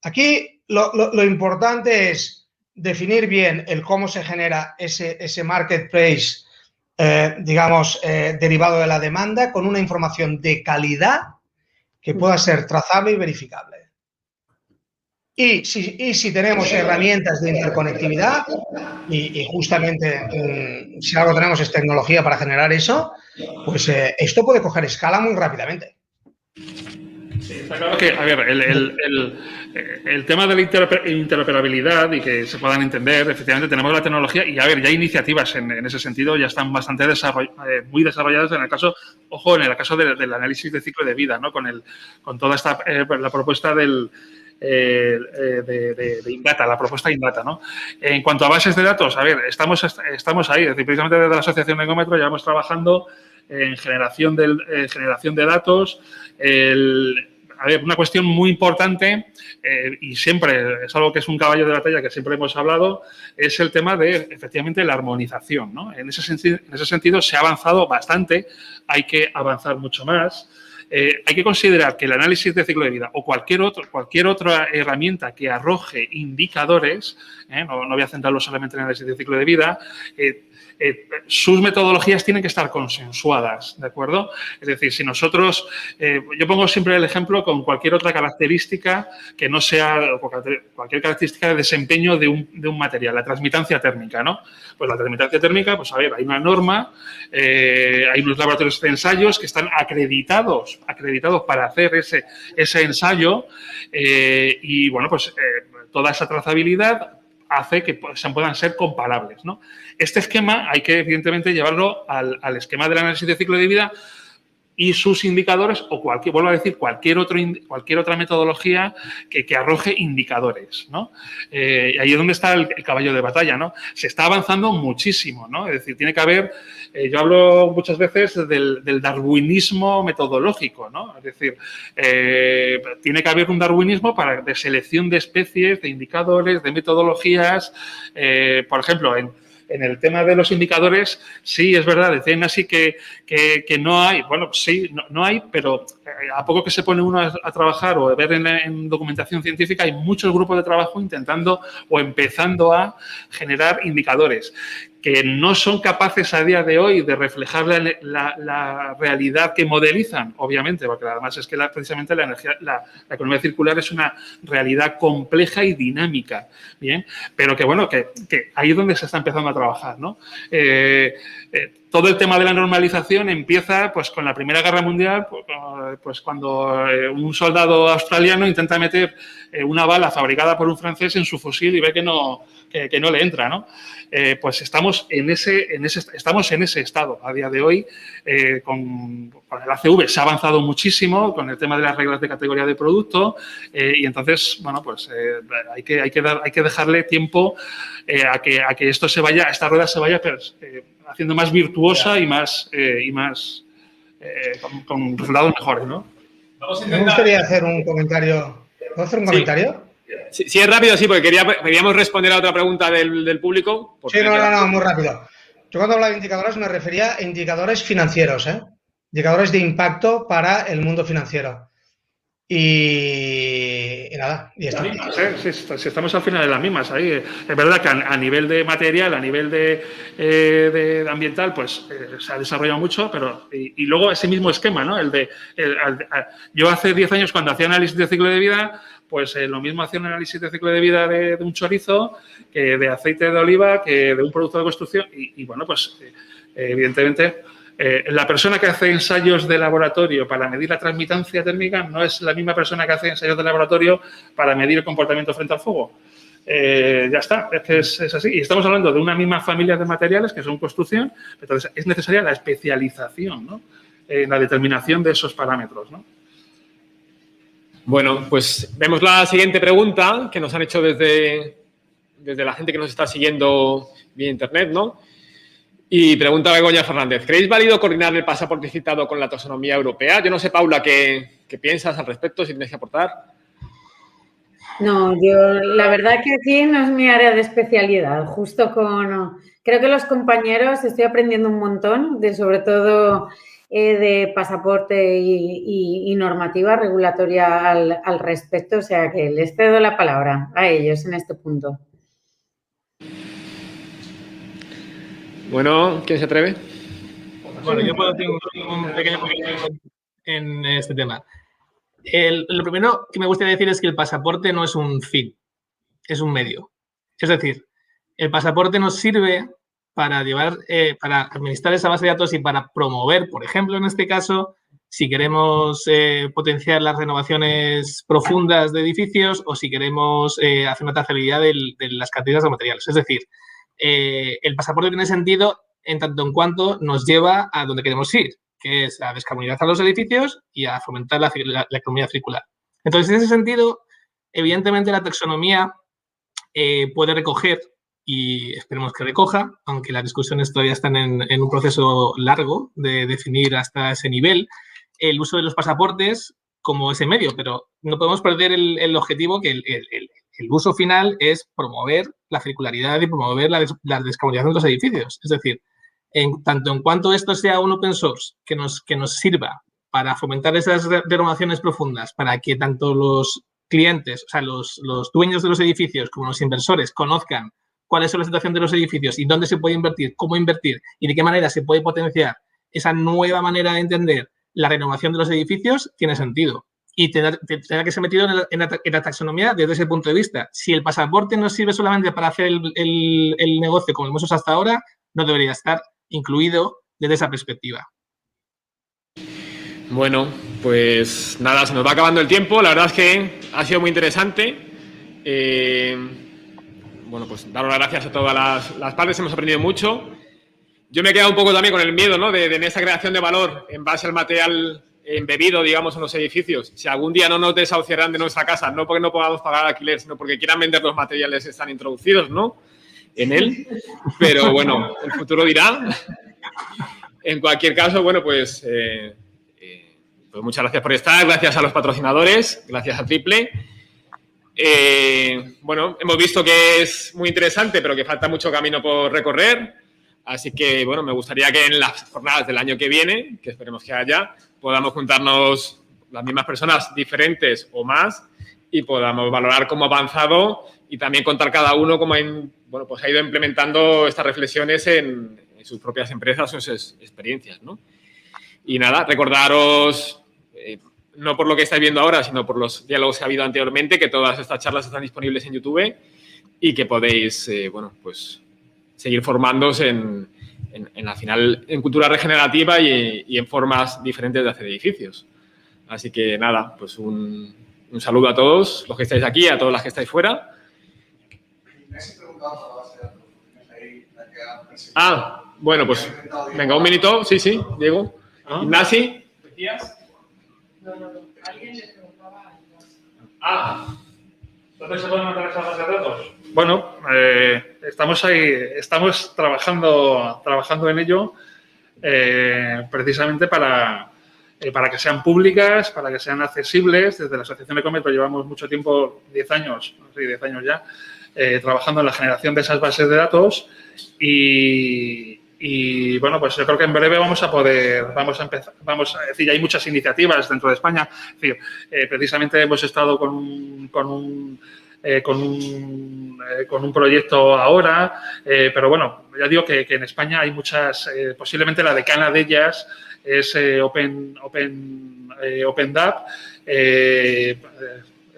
Speaker 6: Aquí lo importante es definir bien el cómo se genera ese marketplace, derivado de la demanda, con una información de calidad que pueda ser trazable y verificable. Y si tenemos herramientas de interconectividad, y justamente si algo tenemos es tecnología para generar eso, pues esto puede coger escala muy rápidamente.
Speaker 3: Sí, está claro que, a ver, el tema de la interoperabilidad y que se puedan entender, efectivamente tenemos la tecnología y, a ver, ya hay iniciativas en ese sentido, ya están bastante muy desarrolladas en el caso, ojo, en el caso del análisis de ciclo de vida, ¿no? Con toda esta, la propuesta de Indata, la propuesta Indata, ¿no? En cuanto a bases de datos, a ver, estamos ahí, es decir, precisamente desde la Asociación de Ecómetro llevamos trabajando en generación de datos. A ver, una cuestión muy importante y siempre es algo que es un caballo de batalla que siempre hemos hablado, es el tema de, efectivamente, la armonización, ¿no? En ese sentido se ha avanzado bastante, hay que avanzar mucho más. Hay que considerar que el análisis de ciclo de vida o cualquier otra herramienta que arroje indicadores, no voy a centrarlo solamente en el análisis de ciclo de vida, sus metodologías tienen que estar consensuadas, ¿de acuerdo? Es decir, si nosotros, yo pongo siempre el ejemplo con cualquier otra característica que no sea cualquier característica de desempeño de un material, la transmitancia térmica, ¿no? Pues la transmitancia térmica, pues a ver, hay una norma, hay unos laboratorios de ensayos que están acreditados para hacer ese ensayo y, bueno, pues toda esa trazabilidad hace que puedan ser comparables, ¿no? Este esquema hay que, evidentemente, llevarlo al esquema del análisis de ciclo de vida y sus indicadores o vuelvo a decir, cualquier otra metodología que arroje indicadores, ¿no? Ahí es donde está el caballo de batalla, ¿no? Se está avanzando muchísimo, ¿no? Es decir, tiene que haber, yo hablo muchas veces del darwinismo metodológico, ¿no? Es decir, tiene que haber un darwinismo de selección de especies, de indicadores, de metodologías. Por ejemplo, en el tema de los indicadores, sí, es verdad, decían así que no hay, bueno, sí, no hay, pero a poco que se pone uno a trabajar o a ver en documentación científica, hay muchos grupos de trabajo intentando o empezando a generar indicadores que no son capaces a día de hoy de reflejar la realidad que modelizan, obviamente, porque además es que precisamente la economía circular es una realidad compleja y dinámica, ¿bien? Pero que, bueno, que ahí es donde se está empezando a trabajar, ¿no? Todo el tema de la normalización empieza pues con la Primera Guerra Mundial, pues cuando un soldado australiano intenta meter una bala fabricada por un francés en su fusil y ve que no le entra, ¿no? Pues estamos en ese estado a día de hoy. Con el ACV se ha avanzado muchísimo con el tema de las reglas de categoría de producto y entonces, bueno, pues hay que dejarle tiempo a que esta rueda se vaya haciendo más virtuosa y más con resultados mejores, ¿no?
Speaker 6: Me gustaría hacer un comentario. ¿Puedo hacer un comentario?
Speaker 1: Sí, es rápido, sí, porque queríamos responder a otra pregunta del público.
Speaker 6: Sí, no, muy rápido. Yo cuando hablaba de indicadores me refería a indicadores financieros, indicadores de impacto para el mundo financiero. Y nada, y esto.
Speaker 3: Sí, estamos al final de las mismas. Ahí. Es verdad que a nivel de material, a nivel de ambiental, pues se ha desarrollado mucho, pero y luego ese mismo esquema, ¿no? Yo hace 10 años cuando hacía análisis de ciclo de vida, pues lo mismo hacía un análisis de ciclo de vida de un chorizo que de aceite de oliva, que de un producto de construcción y bueno, pues evidentemente la persona que hace ensayos de laboratorio para medir la transmitancia térmica no es la misma persona que hace ensayos de laboratorio para medir el comportamiento frente al fuego. Ya está, es que es así. Y estamos hablando de una misma familia de materiales que son construcción, entonces es necesaria la especialización, ¿no? En la determinación de esos parámetros, ¿no?
Speaker 1: Bueno, pues vemos la siguiente pregunta que nos han hecho desde la gente que nos está siguiendo vía internet, ¿no? Y pregunta Begoña Fernández, ¿creéis válido coordinar el pasaporte citado con la taxonomía europea? Yo no sé, Paula, ¿qué piensas al respecto? Si tienes que aportar.
Speaker 4: No, yo la verdad que aquí no es mi área de especialidad. Creo que los compañeros estoy aprendiendo un montón, sobre todo de pasaporte y normativa regulatoria al respecto. O sea que les cedo la palabra a ellos en este punto.
Speaker 1: Bueno, ¿quién se atreve?
Speaker 5: Bueno, yo puedo hacer un pequeño en este tema. Lo primero que me gustaría decir es que el pasaporte no es un fin, es un medio. Es decir, el pasaporte nos sirve para para administrar esa base de datos y para promover, por ejemplo, en este caso, si queremos potenciar las renovaciones profundas de edificios o si queremos hacer una trazabilidad de las cantidades de materiales. Es decir, el pasaporte tiene sentido en tanto en cuanto nos lleva a donde queremos ir, que es a descarbonizar los edificios y a fomentar la economía circular. Entonces, en ese sentido, evidentemente la taxonomía puede recoger, y esperemos que recoja, aunque las discusiones todavía están en un proceso largo de definir hasta ese nivel, el uso de los pasaportes como ese medio, pero no podemos perder el objetivo que el uso final es promover la circularidad y promover la descarbonización de los edificios. Es decir, tanto en cuanto esto sea un open source que nos sirva para fomentar esas renovaciones profundas, para que tanto los clientes, o sea, los dueños de los edificios como los inversores conozcan cuál es la situación de los edificios y dónde se puede invertir, cómo invertir y de qué manera se puede potenciar esa nueva manera de entender la renovación de los edificios, tiene sentido. Y tendrá que ser metido en la taxonomía desde ese punto de vista. Si el pasaporte nos sirve solamente para hacer el negocio como lo hemos hecho hasta ahora, no debería estar incluido desde esa perspectiva.
Speaker 1: Bueno, pues nada, se nos va acabando el tiempo. La verdad es que ha sido muy interesante. Bueno, pues daros las gracias a todas las partes, hemos aprendido mucho. Yo me he quedado un poco también con el miedo, ¿no? De esa creación de valor en base al material embebido, digamos, en los edificios. Si algún día no nos desahuciarán de nuestra casa, no porque no podamos pagar alquiler, sino porque quieran vender los materiales que están introducidos, ¿no? En él. Pero bueno, el futuro dirá. En cualquier caso, bueno, pues muchas gracias por estar, gracias a los patrocinadores, gracias a Triple. Bueno, hemos visto que es muy interesante, pero que falta mucho camino por recorrer. Así que, bueno, me gustaría que en las jornadas del año que viene, que esperemos que haya, podamos juntarnos las mismas personas diferentes o más y podamos valorar cómo ha avanzado y también contar cada uno cómo pues ha ido implementando estas reflexiones en sus propias empresas o sus experiencias, ¿no? Y nada, recordaros, no por lo que estáis viendo ahora, sino por los diálogos que ha habido anteriormente, que todas estas charlas están disponibles en YouTube y que podéis, bueno, pues seguir formándose al final en cultura regenerativa y en formas diferentes de hacer edificios. Así que nada, pues un saludo a todos los que estáis aquí, a todas las que estáis fuera. Bueno, pues venga, un minuto. Sí, Diego. Ignasi. ¿Decías?
Speaker 3: No. Alguien le preguntaba a Ignasi. ¿Dónde se pueden meter esas bases de datos? Bueno, estamos trabajando en ello precisamente para que sean públicas, para que sean accesibles. Desde la Asociación Ecometro llevamos mucho tiempo, 10 años ya, trabajando en la generación de esas bases de datos y bueno, pues yo creo que en breve vamos a empezar, es decir, hay muchas iniciativas dentro de España. Es decir, precisamente hemos estado con un proyecto ahora, pero bueno, ya digo que en España hay muchas, posiblemente la decana de ellas es OpenDAP,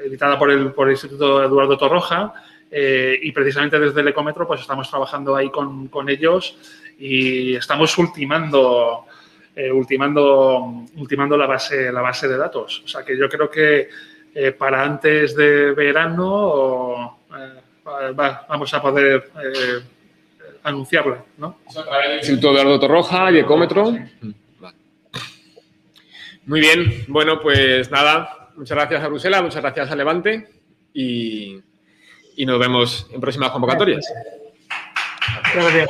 Speaker 3: editada por el Instituto Eduardo Torroja, y precisamente desde el Ecometro pues estamos trabajando ahí con ellos y estamos ultimando la base de datos. O sea que yo creo que para antes de verano vamos a poder anunciarla, ¿no?
Speaker 1: A través del Instituto Eduardo Torroja y Ecómetro. Vale. Muy bien. Bueno, pues nada. Muchas gracias a Bruselas, muchas gracias a Levante y nos vemos en próximas convocatorias.
Speaker 3: Gracias.